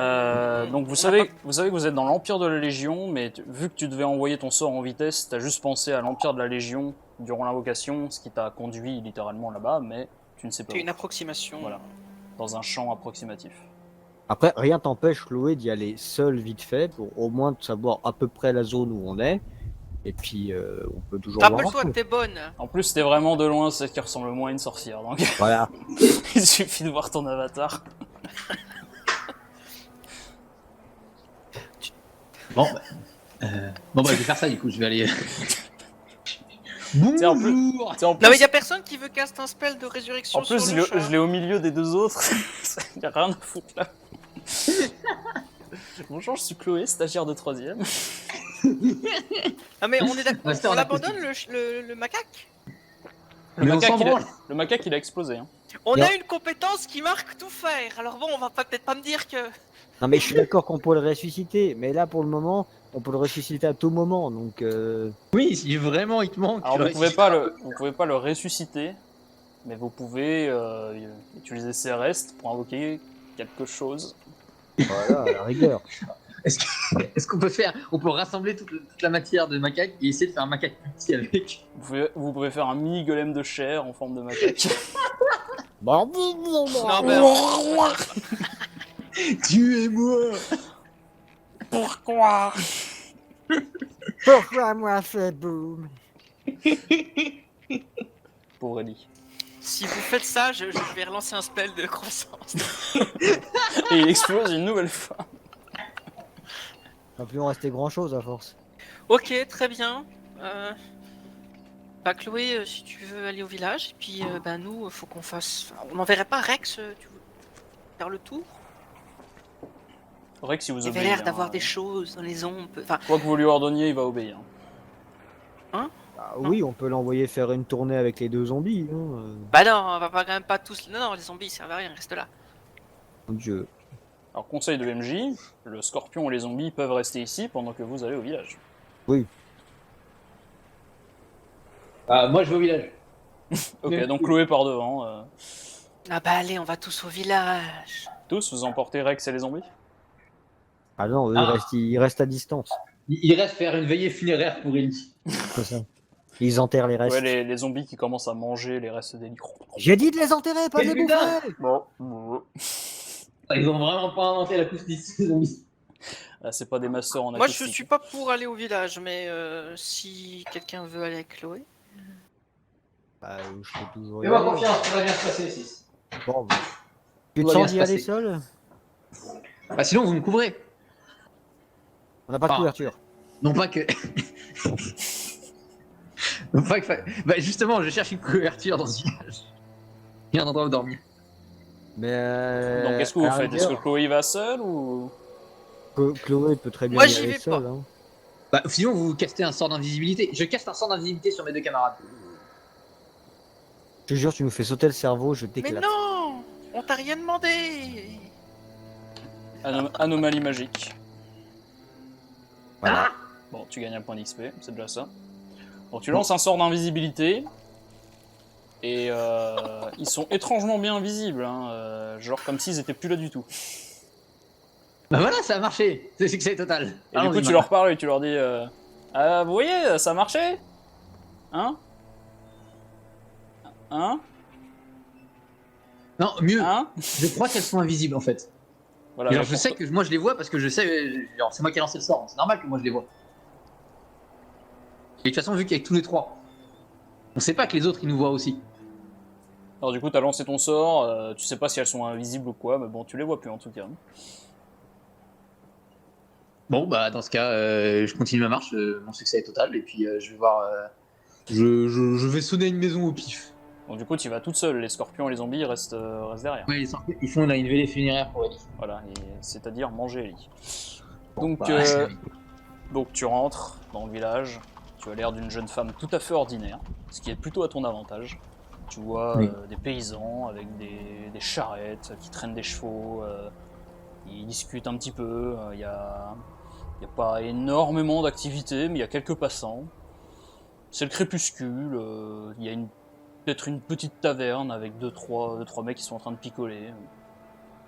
Donc vous on savez, n'a pas- vous savez que vous êtes dans l'Empire de la Légion, mais vu que tu devais envoyer ton sort en vitesse, t'as juste pensé à l'Empire de la Légion durant l'invocation, ce qui t'a conduit littéralement là-bas, mais tu ne sais pas C'est où. une approximation. Voilà. Dans un champ approximatif. Après, rien t'empêche, Chloé, d'y aller seul vite fait, pour au moins de savoir à peu près la zone où on est. Et puis, on peut toujours voir. Rappelle-toi que t'es bonne. En plus, t'es vraiment de loin, c'est ce qui ressemble le moins à une sorcière, donc Voilà. il suffit de voir ton avatar. Bon, bon, bah, je vais faire ça du coup. Je vais aller. Tiens, en plus- Bonjour. En Non, mais plus, y a personne qui veut caster un spell de résurrection en plus sur je le l'ai- chat. je l'ai au milieu des deux autres. Y a rien à foutre là. Bonjour, je suis Chloé, stagiaire de 3ème. Ah, mais on est d'accord. Master On en abandonne le macaque? Le Mais on macaque, s'en branle. le macaque, il a explosé. Hein. On Non. a une compétence qui marque tout faire. Alors bon, on va peut-être pas me dire que. Non, mais je suis d'accord qu'on peut le ressusciter. Mais là, pour le moment, on peut le ressusciter à tout moment. Donc, Oui, si vraiment il te manque. Alors tu vous pouvez ressusciteras. pas le ressusciter, mais vous pouvez utiliser ses restes pour invoquer quelque chose. voilà, à la rigueur. Est-ce qu'on peut faire. On peut rassembler toute la matière de macaque et essayer de faire un macaque plus petit avec. Vous pouvez faire un mini golem de chair en forme de macaque. Non, ben. Tuez-moi. Pourquoi? Pourquoi moi fait boum? Pauvre Ellie. Si vous faites ça, je vais relancer un spell de croissance. Et il explose une nouvelle fois. Ça va plus en rester grand chose à force. Ok, très bien. Bah Chloé, si tu veux aller au village, et puis bah nous, faut qu'on fasse. Enfin, on n'enverrait pas Rex, tu veux faire le tour? Rex, si vous Il avait obéit. l'air d'avoir des choses dans les ombres. Enfin, Quoi que vous lui ordonniez, il va obéir. Bah, oui, on peut l'envoyer faire une tournée avec les deux zombies. Hein. bah non, on va pas quand même pas tous. Non, non, les zombies ils servent à rien, reste là. Mon Dieu. Alors, conseil de MJ, le scorpion et les zombies peuvent rester ici pendant que vous allez au village. Ah, moi je vais au village. Ok, Mais- donc Chloé part devant. Ah bah allez, on va tous au village. Tous, vous emportez Rex et les zombies? Ah non, eux, Ah. ils restent à distance. Il reste faire une veillée funéraire pour Ellie. C'est ça. Ils enterrent les restes. Ouais, les zombies qui commencent à manger les restes des micros. J'ai dit de les enterrer, pas de les Putain. bouffer. Bon. Ils ont vraiment pas inventé la couche ces zombies. Ah, c'est pas des masters en Moi je acoustique. suis pas pour aller au village, mais si quelqu'un veut aller avec Chloé. Bah, je peux toujours y Fais-moi aller. confiance, ça va bien se passer, 6. Bon, bah. Tu Tout te va bien sens se d'y aller passer. seul? Bah sinon vous me couvrez. On n'a pas de Ah. couverture. Non pas que. non pas que. Bah justement, je cherche une couverture dans ce village. Il y a un endroit où dormir. Mais Donc qu'est-ce que vous à la faites? Est-ce que rigueur, Chloé va seule ou... Chloé peut très bien Moi, y j'y aller vais seule. pas. Hein. Bah sinon vous castez un sort d'invisibilité. Je caste un sort d'invisibilité sur mes deux camarades. Je te jure, tu nous fais sauter le cerveau, je Mais t'éclate. non, on t'a rien demandé. Anomalie magique. Voilà. Bon, tu gagnes un point d'XP, c'est déjà ça. Donc tu lances un sort d'invisibilité. Et ils sont étrangement bien invisibles, hein, genre comme s'ils étaient plus là du tout. Bah voilà, ça a marché. C'est succès total. Et du coup, tu leur parles et tu leur dis ah, vous voyez, ça a marché. Hein? Hein? Non, mieux. Hein? Je crois qu'elles sont invisibles en fait. Voilà, Genre, mais je sais que moi je les vois parce que je sais. Genre, c'est moi qui ai lancé le sort. C'est normal que moi je les vois. Et de toute façon, vu qu'avec tous les trois, on sait pas que les autres ils nous voient aussi. Alors du coup, t'as lancé ton sort, tu sais pas si elles sont invisibles ou quoi, mais bon, tu les vois plus en tout cas. Bon, bah dans ce cas, je continue ma marche. Mon succès est total. Et puis je vais voir. Je vais sonner à une maison au pif. Donc du coup, tu vas toute seule, les scorpions et les zombies restent derrière. Ouais, ils font là, une vélée funéraire pour Ellie. Voilà, c'est-à-dire manger Ellie. Bon, Donc, bah, donc tu rentres dans le village, tu as l'air d'une jeune femme tout à fait ordinaire, ce qui est plutôt à ton avantage. Tu vois Oui. des paysans avec des charrettes qui traînent des chevaux, ils discutent un petit peu, il y a pas énormément d'activités, mais il y a quelques passants. C'est le crépuscule, il y a peut-être une petite taverne avec deux trois mecs qui sont en train de picoler.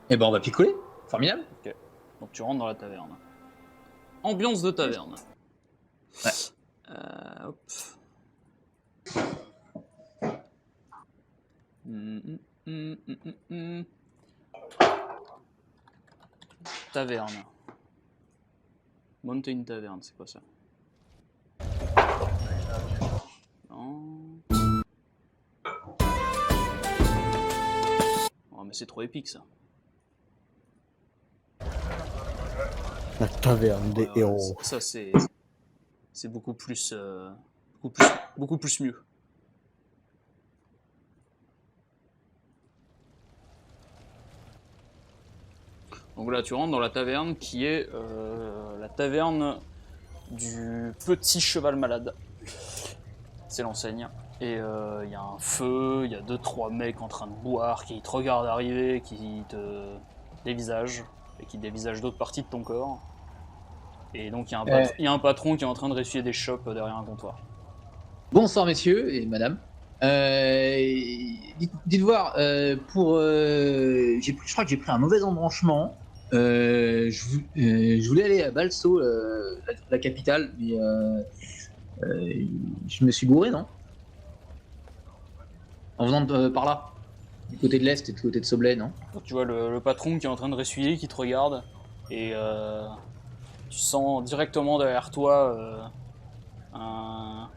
Et ben on va picoler. Formidable. Ok. Donc tu rentres dans la taverne. Ambiance de taverne. Ouais. Hop. Taverne. Mountain Taverne, c'est quoi ça? Non. Oh, mais c'est trop épique ça. La taverne des Ouais, ouais, héros. Ça c'est beaucoup plus mieux. Donc là, tu rentres dans la taverne qui est la taverne du petit cheval malade. C'est l'enseigne. Et il y a un feu, il y a 2-3 mecs en train de boire qui te regardent arriver, qui te dévisagent et qui dévisagent d'autres parties de ton corps. Et donc il y a un patron qui est en train de ressuyer des chopes derrière un comptoir. Bonsoir messieurs et madame. Dites voir, je crois que j'ai pris un mauvais embranchement. Je voulais aller à Balso, la capitale, mais je me suis gouré, non? En venant par là, du côté de l'Est et du côté de Soblet, non? Donc, tu vois le patron qui est en train de ressuyer, qui te regarde, et tu sens directement derrière toi un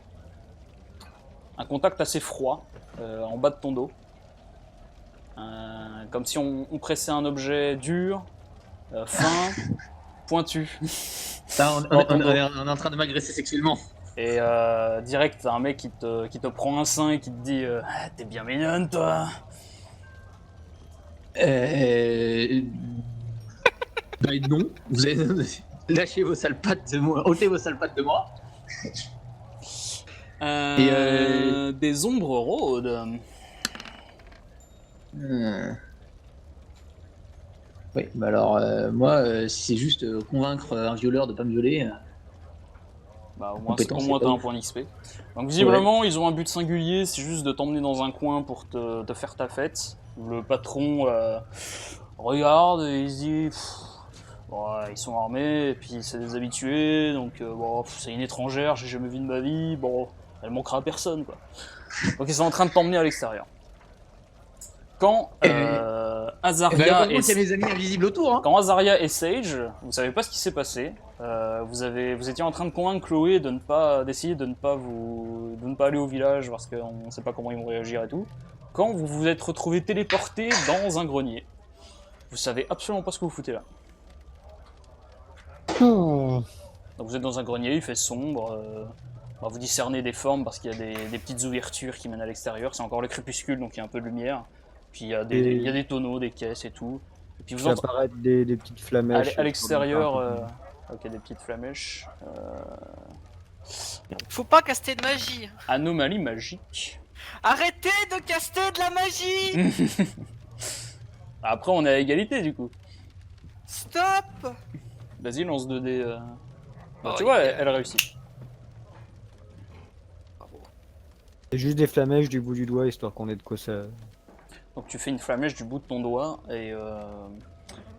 contact assez froid en bas de ton dos. Comme si on pressait un objet dur, fin, pointu. Ça, on est en train de m'agresser sexuellement. Et direct, t'as un mec qui te prend un sein et qui te dit t'es bien mignonne, toi. Bah non, vous avez lâché vos sales pattes de moi, ôtez vos sales pattes de moi. Des ombres rôdent. Oui, bah alors moi, si c'est juste convaincre un violeur de pas me violer. Bah, au moins Compétence, t'as c'est un pas point d'XP. Donc visiblement, ils ont un but singulier, c'est juste de t'emmener dans un coin pour te faire ta fête. Le patron regarde et il se dit ouais, ils sont armés et puis c'est des habitués, donc bon, c'est une étrangère, j'ai jamais vu de ma vie, bon, elle manquera à personne quoi. Donc ils sont en train de t'emmener à l'extérieur. Quand Azaria il y a mes amis invisibles autour. Hein. Quand Azaria et Sage, vous savez pas ce qui s'est passé. Vous étiez en train de convaincre Chloé d'essayer de ne pas aller au village parce qu'on ne sait pas comment ils vont réagir et tout. Quand vous vous êtes retrouvé téléporté dans un grenier, vous savez absolument pas ce que vous foutez là. Donc vous êtes dans un grenier, il fait sombre. Vous discernez des formes parce qu'il y a des petites ouvertures qui mènent à l'extérieur. C'est encore le crépuscule, donc il y a un peu de lumière. Puis il y a des tonneaux, des caisses et tout. Et puis vous apparaît des petites flamèches. à l'extérieur. Ok, des petites flamèches. Faut pas caster de magie. Anomalie magique. Arrêtez de caster de la magie. Après, on est à égalité du coup. Stop. Vas-y, lance 2 dés. Oh, tu vois, elle réussit. C'est juste des flamèches du bout du doigt, histoire qu'on ait de quoi ça. Donc tu fais une flamèche du bout de ton doigt et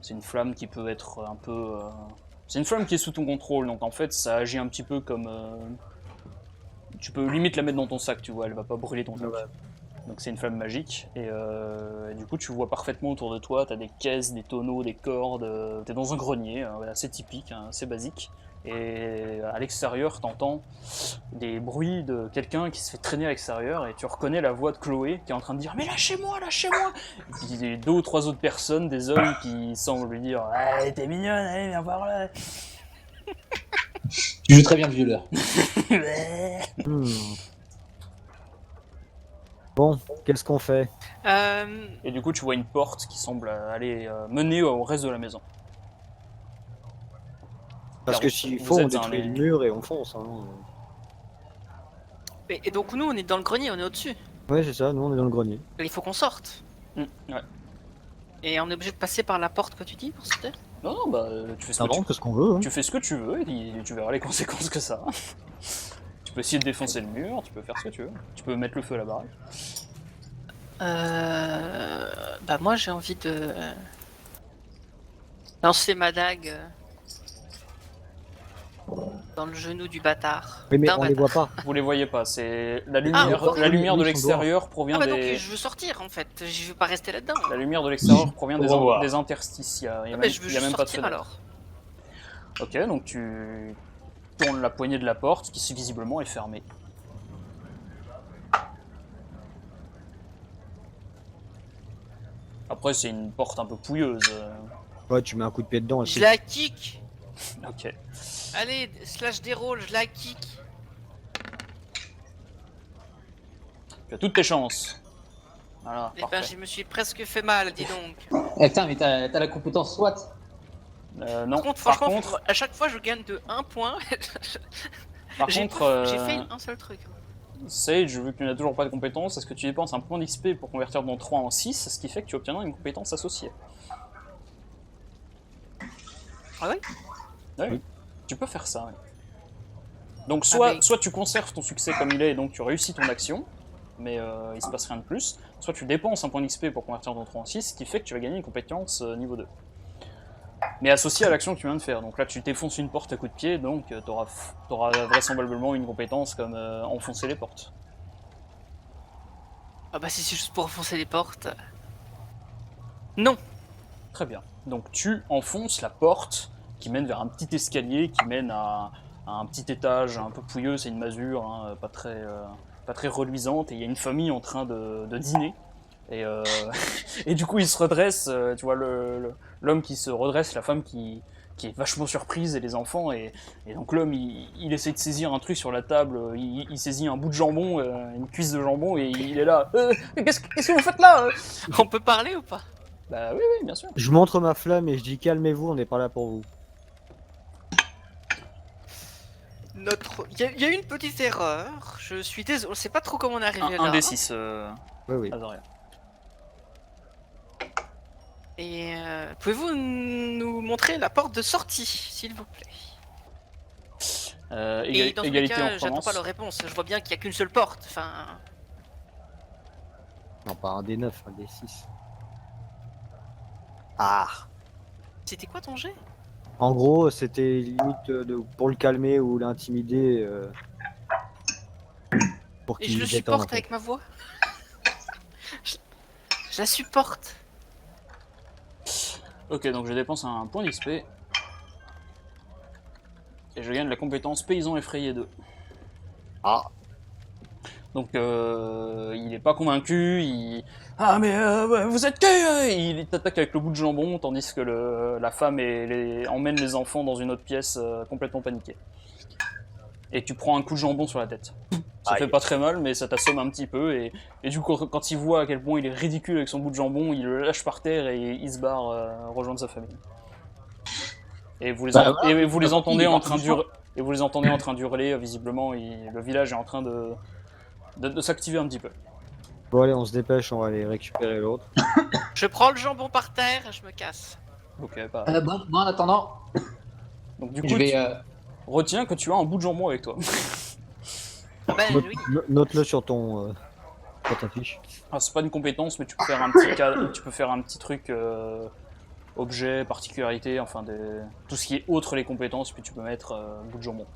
c'est une flamme qui peut être un peu. C'est une flamme qui est sous ton contrôle, donc en fait ça agit un petit peu comme Tu peux limite la mettre dans ton sac, tu vois, elle va pas brûler ton sac. Ouais. Donc c'est une flamme magique, et du coup tu vois parfaitement autour de toi, t'as des caisses, des tonneaux, des cordes, t'es dans un grenier, assez typique, assez basique, et à l'extérieur t'entends des bruits de quelqu'un qui se fait traîner à l'extérieur, et tu reconnais la voix de Chloé qui est en train de dire « Mais lâchez-moi, lâchez-moi !» Et puis il y a 2 ou 3 autres personnes, des hommes qui semblent lui dire « Allez, t'es mignonne, allez, viens voir là !» Tu joues très bien le violeur. Bon, qu'est-ce qu'on fait? Et du coup tu vois une porte qui semble aller mener au reste de la maison. Parce Car que s'il vous faut, on êtes un- détruit le mur et on fonce. Hein. Et donc nous, on est dans le grenier, on est au-dessus. Ouais, c'est ça, nous on est dans le grenier. Et il faut qu'on sorte. Ouais. Et on est obligé de passer par la porte que tu dis pour sortir. Non, non, bah tu fais ce Ça que tu rentre ce qu'on veut. Hein. Tu fais ce que tu veux et tu verras les conséquences que ça a. Tu peux essayer de défoncer le mur, tu peux faire ce que tu veux. Tu peux mettre le feu à la baraque. Bah moi j'ai envie de lancer ma dague dans le genou du bâtard. Oui, mais D'un on les bâtard. voit pas. Vous les voyez pas, c'est la encore. lumière de Oui, ils sont l'extérieur provient Ah bah donc des je veux sortir en fait, je veux pas rester là-dedans. la lumière de l'extérieur provient Au revoir. des interstices. Il y a Ah même, bah je veux il y a juste même pas de sortir fenêtre. alors. Ok, donc tu tournes la poignée de la porte qui visiblement est fermée. Après c'est une porte un peu pouilleuse. Ouais, tu mets un coup de pied dedans. Et Je puis... la kick. Ok. Allez, slash déroule, je la kick. Tu as toutes tes chances. Voilà, Eh ben parfait. je me suis presque fait mal, dis donc. Putain, mais t'as la compétence SWAT. Non, Par contre, à chaque fois je gagne de 1 point. J'ai fait un seul truc. Sage, vu que tu n'as toujours pas de compétence, est-ce que tu dépenses un point d'XP pour convertir ton 3 en 6, ce qui fait que tu obtiendras une compétence associée? Ah ouais? Oui. Tu peux faire ça, oui. Donc soit, mais- soit tu conserves ton succès comme il est et donc tu réussis ton action, mais il se passe rien de plus, soit tu dépenses un point d'XP pour convertir ton 3 en 6, ce qui fait que tu vas gagner une compétence niveau 2. Mais associée à l'action que tu viens de faire. Donc là tu défonces une porte à coups de pied, donc t'auras vraisemblablement une compétence comme enfoncer les portes. Ah bah si c'est juste pour enfoncer les portes. Non. Très bien. Donc tu enfonces la porte qui mène vers un petit escalier qui mène à un petit étage un peu pouilleux, c'est une masure, hein, pas très reluisante, et il y a une famille en train de dîner. Et, et du coup il se redresse, tu vois l'homme qui se redresse, la femme qui est vachement surprise, et les enfants, et donc l'homme il essaie de saisir un truc sur la table, il saisit un bout de jambon, une cuisse de jambon, et il est là, qu'est-ce que vous faites là On peut parler ou pas? Bah oui, bien sûr. Je montre ma flamme et je dis calmez-vous, on n'est pas là pour vous. Il y a eu une petite erreur. Je suis désolé. Je sais pas trop comment on est arrivé là. Un des 6, Oui, oui. Azaria. Et pouvez-vous nous montrer la porte de sortie, s'il vous plaît? Et dans tous les Égalité cas, en j'attends provence. pas leur réponse. Je vois bien qu'il y a qu'une seule porte. Enfin, Non, pas un des 9, un des 6. Ah. c'était quoi ton jet? En gros, c'était limite pour le calmer ou l'intimider. Pour Et qu'il je le détende, supporte en fait. avec ma voix. Je la supporte. Ok, donc je dépense un point d'XP. Et je gagne la compétence Paysan Effrayé 2. Ah. Donc il est pas convaincu, Ah mais ouais, vous êtes gay Il t'attaque avec le bout de jambon, tandis que la femme emmène les enfants dans une autre pièce complètement paniquée. Et tu prends un coup de jambon sur la tête. Ça Aïe. fait pas très mal, mais ça t'assomme un petit peu, et du coup quand il voit à quel point il est ridicule avec son bout de jambon, il le lâche par terre et il se barre rejoindre sa famille. Et vous les, et vous les entendez en train d'hurler, visiblement, le village est en train de s'activer un petit peu. Bon, allez, on se dépêche, on va aller récupérer l'autre. Je prends le jambon par terre et je me casse. Ok, pas. Bon, en attendant, Donc du coup, je vais. retiens que tu as un bout de jambon avec toi. Ben oui. Note-le sur ta fiche. Ah, c'est pas une compétence, mais tu peux faire un petit truc objet, particularité, enfin tout ce qui est autre les compétences, puis tu peux mettre bout de jambon,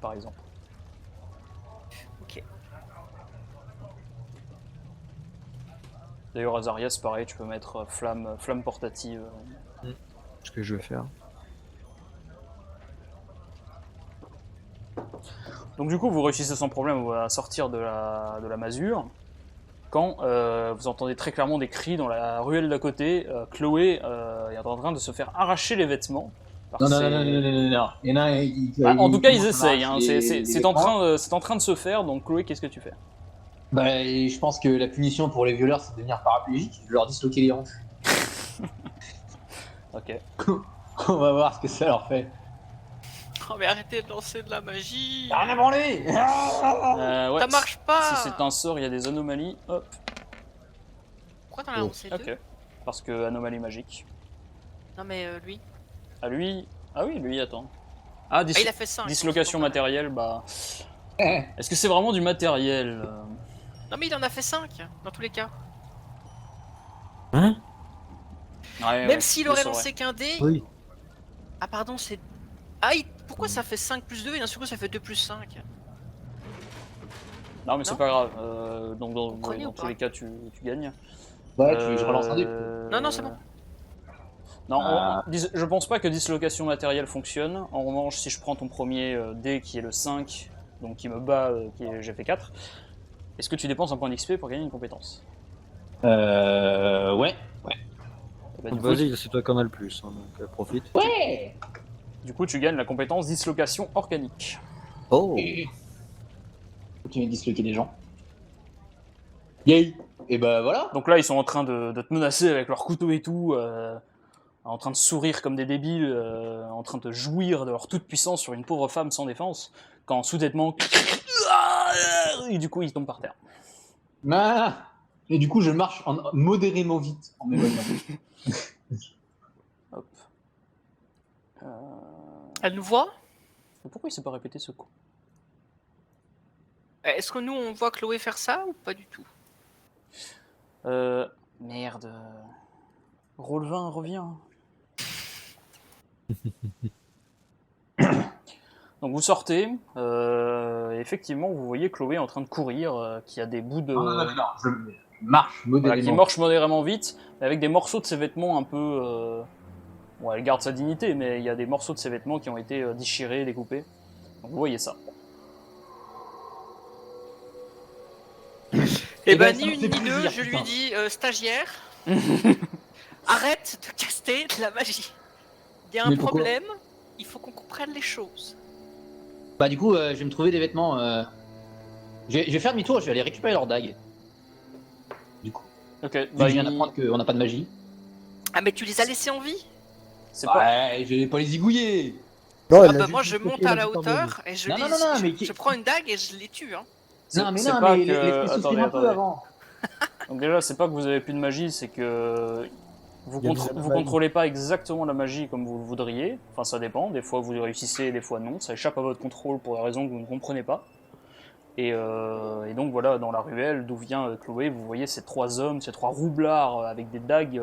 par exemple. D'ailleurs, Azaria, c'est pareil, tu peux mettre flamme portative. Ce que je vais faire. Donc du coup, vous réussissez sans problème à sortir de la masure. Quand vous entendez très clairement des cris dans la ruelle d'à côté, Chloé est en train de se faire arracher les vêtements. Non, non, non, non, non, non, non, non. Il y en a un, Bah, en tout cas, ils commence à essayent. Hein. m'arracher C'est les en vêtements. train de se faire. Donc Chloé, qu'est-ce que tu fais? Bah, et je pense que la punition pour les violeurs, c'est de devenir paraplégique. Je leur disloquer les hanches. Ok. On va voir ce que ça leur fait. Oh, mais arrêtez de lancer de la magie. Y'a rien à branler. Ouais, Ça marche pas. Si c'est un sort, il y a des anomalies. Hop. Pourquoi t'en as lancé deux? Ok. Parce que anomalie magique. Non, mais lui. Ah lui. Ah oui, lui, attends. Ah, Ah, il a fait 5. dislocation matérielle, bah. Est-ce que c'est vraiment du matériel? Non, mais il en a fait 5, dans tous les cas. Hein? Ouais, Même ouais, s'il je aurait saurais. lancé qu'un dé. Oui. Ah, pardon, c'est. Ah, pourquoi ça fait 5 plus 2 et d'un seul coup ça fait 2 plus 5? Non, mais c'est Non. pas grave. Donc, comprenez dans ou tous pas les cas, tu gagnes. Ouais, je relance un dé. Non, non, c'est bon. Non, Ah. je pense pas que dislocation matérielle fonctionne. En revanche, si je prends ton premier dé qui est le 5, donc qui me bat, j'ai fait 4, est-ce que tu dépenses un point d'XP pour gagner une compétence? Ouais. Eh ben, Vas-y, c'est toi qui en as le plus, hein, donc profite. Ouais. du coup, tu gagnes la compétence dislocation organique. Oh! Continuer de disloquer les gens. Yay. Et bah voilà. Donc là, ils sont en train de te menacer avec leurs couteaux et tout, en train de sourire comme des débiles, en train de jouir de leur toute puissance sur une pauvre femme sans défense, quand soudainement... Et du coup, ils tombent par terre. Ah. Et du coup, je marche modérément vite en m'éloignant. Hop. Elle nous voit? Pourquoi il s'est pas répété ce coup? Est-ce que nous on voit Chloé faire ça ou pas du tout? Merde. Roll 20, reviens. Donc vous sortez, et effectivement vous voyez Chloé en train de courir, qui a des bouts de... Non, je marche Voilà, modérément. qui marche modérément vite, mais avec des morceaux de ses vêtements un peu... Bon, elle garde sa dignité, mais il y a des morceaux de ses vêtements qui ont été déchirés, découpés. Donc vous voyez ça. Eh ben, ben, ça ni me une fait ni deux, plaisir, je lui putain. dis stagiaire, arrête de caster de la magie. Il y a un Mais pourquoi? problème, il faut qu'on comprenne les choses. Bah du coup, je vais me trouver des vêtements. Je vais faire demi-tour, je vais aller récupérer leur dague. Du coup, Ok, je bah viens d'apprendre qu'on n'a pas de magie. Ah, mais tu les as laissés en vie? c'est pas... Ouais, je vais pas les zigouiller. Non, Ah bah moi je monte à la hauteur et je Non, les... non, non, non, mais je prends une dague et je les tue, hein. Non, mais c'est non, pas mais que... les fais souffrir un peu avant. Donc déjà, c'est pas que vous avez plus de magie, c'est que vous, Il y a des vous anomalies. contrôlez pas exactement la magie comme vous le voudriez. Enfin, ça dépend. Des fois, vous réussissez, des fois non. Ça échappe à votre contrôle pour des raisons que vous ne comprenez pas. Et donc voilà, dans la ruelle d'où vient Chloé, vous voyez ces trois hommes, ces trois roublards avec des dagues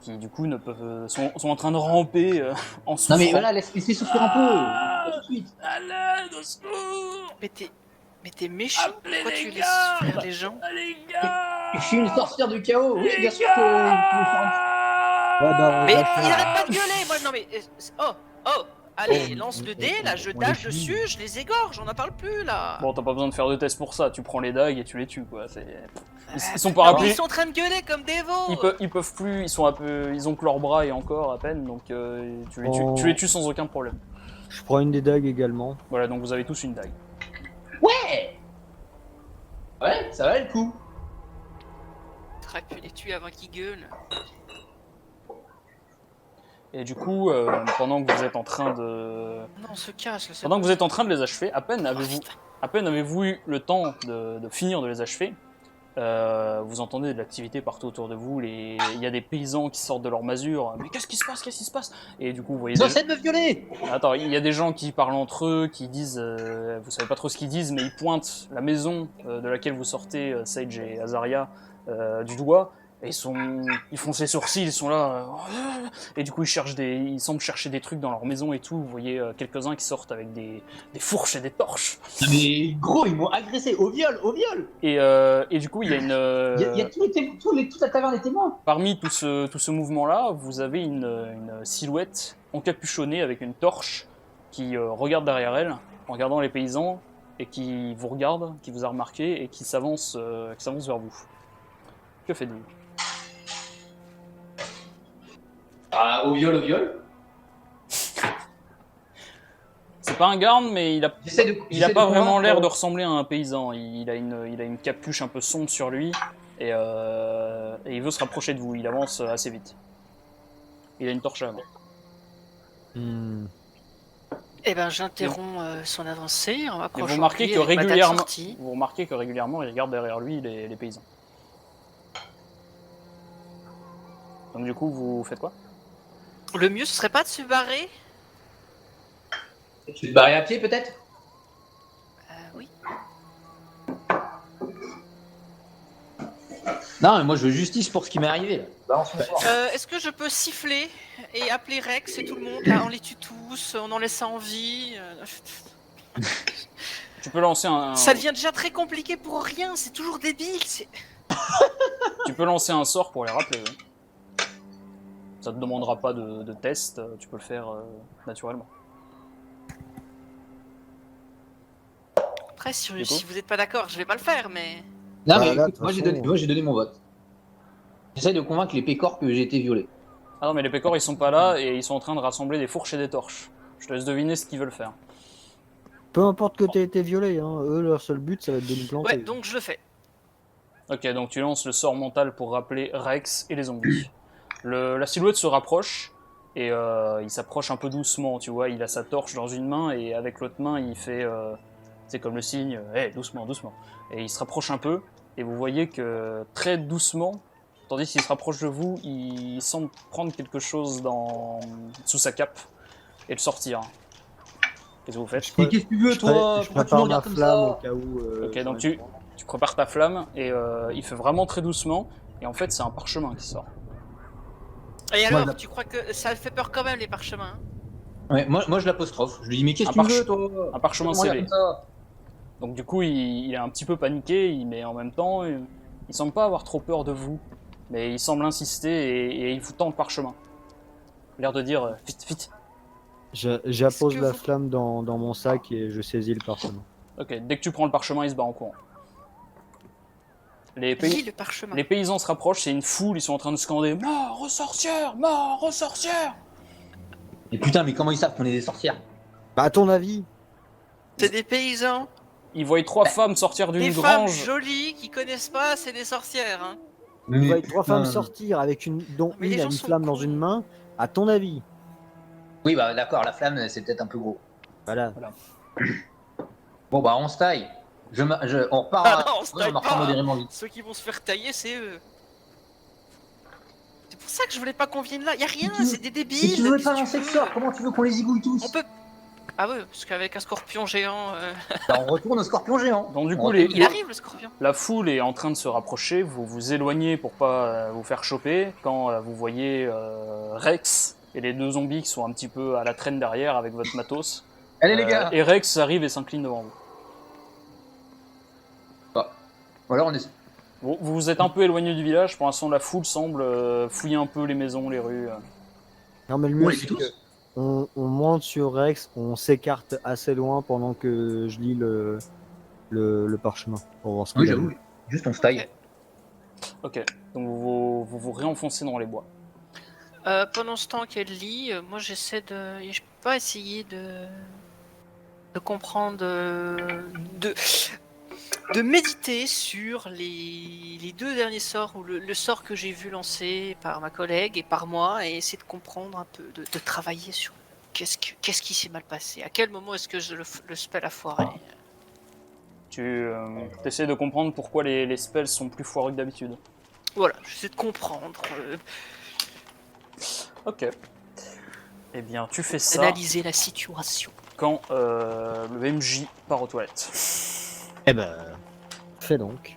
qui du coup ne peuvent, sont en train de ramper en Non, souffrant. mais voilà, laisse-les souffrir un peu. Pas tout de suite. À l'aide, au secours! Mais t'es méchant, Appelez pourquoi les tu laisses gardes souffrir les gens? Les gars! Je suis une sorcière du chaos. Oui, bien sûr que. Ouais, bah, Mais lâche-la. il arrête pas de gueuler, moi non mais... Oh, allez, Oh, lance on- le dé, on- là je on dash les finit. dessus, je les égorge, on n'en parle plus là. Bon, t'as pas besoin de faire de test pour ça, tu prends les dagues et tu les tues, quoi. Ils sont Non, pas mais rappelés. ils sont en train de gueuler comme des veaux. Ils peuvent plus, ils sont un peu, ils ont que leurs bras et encore à peine, donc tu les tues sans aucun problème. Je prends une des dagues également. Voilà, donc vous avez tous une dague. Ouais, ça va le coup. T'aurais pu les tuer avant qu'ils gueulent. Et du coup, pendant que vous êtes en train de, Non, on se casse là, c'est pendant que bon. vous êtes en train de les achever, Oh, putain. à peine avez-vous eu le temps de finir de les achever, vous entendez de l'activité partout autour de vous. Il y a des paysans qui sortent de leur masure. Mais qu'est-ce qui se passe? Qu'est-ce qui se passe? Et du coup, vous voyez. Ils essaient de me violer. Attends, il y a des gens qui parlent entre eux, qui disent, vous savez pas trop ce qu'ils disent, mais ils pointent la maison de laquelle vous sortez, Sage et Azaria, du doigt, Et ils font ses sourcils, ils sont là. Et du coup, ils semblent chercher des trucs dans leur maison et tout. Vous voyez quelques-uns qui sortent avec des fourches et des torches. Ah, mais gros, ils m'ont agressé au viol, au viol. Et du coup, il y a une. Il y a toute la taverne est témoin. Parmi tout ce mouvement-là, vous avez une silhouette encapuchonnée avec une torche qui regarde derrière elle, en regardant les paysans, et qui vous regarde, qui vous a remarqué, et qui s'avance vers vous. Que faites-vous? Ah, au viol, au viol. C'est pas un garde, mais il a J'essaie pas de vraiment convaincre, l'air de ressembler à un paysan. Il a une capuche un peu sombre sur lui, et il veut se rapprocher de vous. Il avance assez vite. Il a une torche à la main. Hmm. Eh ben, j'interromps son avancée en Et m'approchant vous remarquez de lui que avec ma dague régulièrement, sortie. il regarde derrière lui les paysans. Donc du coup, vous faites quoi? Le mieux, ce serait pas de se barrer? Tu veux te barrer à pied peut-être? Oui. Non, mais moi je veux justice pour ce qui m'est arrivé là. Balance mon sort. Est-ce que je peux siffler et appeler Rex et tout le monde? Là, on les tue tous, on en laisse en vie. Tu peux lancer Ça devient déjà très compliqué pour rien, c'est toujours débile. Tu peux lancer un sort pour les rappeler. Oui. Ça te demandera pas de test, tu peux le faire naturellement. Après, si vous n'êtes pas d'accord, je vais pas le faire, mais... Non, Bah, mais là, écoute, de moi toute j'ai façon, donné mon vote. J'essaie de convaincre les pécores que j'ai été violé. Ah non, mais les pécores ils sont pas là et ils sont en train de rassembler des fourches et des torches. Je te laisse deviner ce qu'ils veulent faire. peu importe que t'aies été violé, hein, eux, leur seul but, ça va être de nous planter. Ouais, donc je le fais. Ok, donc tu lances le sort mental pour rappeler Rex et les zombies. La silhouette se rapproche et il s'approche un peu doucement, tu vois. Il a sa torche dans une main et avec l'autre main il fait, c'est comme le signe, hey, doucement, doucement. Et il se rapproche un peu et vous voyez que très doucement, tandis qu'il se rapproche de vous, il semble prendre quelque chose sous sa cape et le sortir. Qu'est-ce que vous faites? Mais qu'est-ce que tu veux toi? Je Pourquoi tu prépare me ma regardes comme flamme au ça? cas où. Ok, donc tu prépares ta flamme et il fait vraiment très doucement et en fait c'est un parchemin qui sort. Et Moi, alors, tu crois que ça fait peur quand même, les parchemins, hein? Ouais, moi je l'apostrophe. Je lui dis mais qu'est-ce Un que tu veux toi? un parchemin Pourquoi tu me regardes scellé. comme ça? Donc du coup il est un petit peu paniqué, mais en même temps il semble pas avoir trop peur de vous. Mais il semble insister et il vous tend le parchemin. L'air de dire vite, vite. J'appose Est-ce que la vous- flamme dans mon sac et je saisis le parchemin. Ok, dès que tu prends le parchemin, il se barre en courant. Lis le parchemin. Les paysans se rapprochent, c'est une foule, ils sont en train de scander mort aux sorcières, mort aux sorcières. Mais putain, mais comment ils savent qu'on est des sorcières? Bah, à ton avis, C'est des paysans, Ils voient 3 femmes sortir des d'une femmes grange. jolies qui connaissent pas, c'est des sorcières, hein. il va y trois femmes putain. sortir avec dont Mais les une a gens une sont flamme dans cons. une main. À ton avis, Oui, bah d'accord, la flamme c'est peut-être un peu gros. voilà. Bon, bah on se taille. On repart. Ah non, on se taille on repart pas. modérément vite. Ceux qui vont se faire tailler, c'est eux. C'est pour ça que je voulais pas qu'on vienne là. Y a rien, Mais tu- c'est des Mais débiles. tu veux qu'est-ce pas que lancer tu le veux sort? Comment tu veux qu'on les zigouille tous? On peut. Ah ouais, parce qu'avec un scorpion géant, Bah, on retourne au scorpion géant. Donc du On coup, retourne- il arrive le scorpion. la foule est en train de se rapprocher, vous vous éloignez pour pas vous faire choper, quand vous voyez Rex et les 2 zombies qui sont un petit peu à la traîne derrière avec votre matos. Allez les gars. Et Rex arrive et s'incline devant vous. Voilà, on est. Vous vous êtes un peu éloigné du village, pour l'instant la foule semble fouiller un peu les maisons, les rues. Non, mais le On mieux, les c'est tue tous. qu'on monte sur Rex, on s'écarte assez loin pendant que je lis le parchemin pour voir ce qu'il Oui, a j'avoue. dit. Juste on se taille. Ok, donc vous réenfoncez dans les bois. Pendant ce temps qu'elle lit, moi j'essaie de. Je peux pas essayer de comprendre. De méditer sur les 2 derniers sorts, ou le sort que j'ai vu lancer par ma collègue et par moi, et essayer de comprendre un peu, de travailler sur qu'est-ce qui s'est mal passé. À quel moment est-ce que le spell a foiré? Tu essaies de comprendre pourquoi les spells sont plus foireux que d'habitude. Voilà, j'essaie de comprendre, Ok. Eh bien, tu fais ça d'analyser la situation. quand le MJ part aux toilettes. Eh ben, fais donc.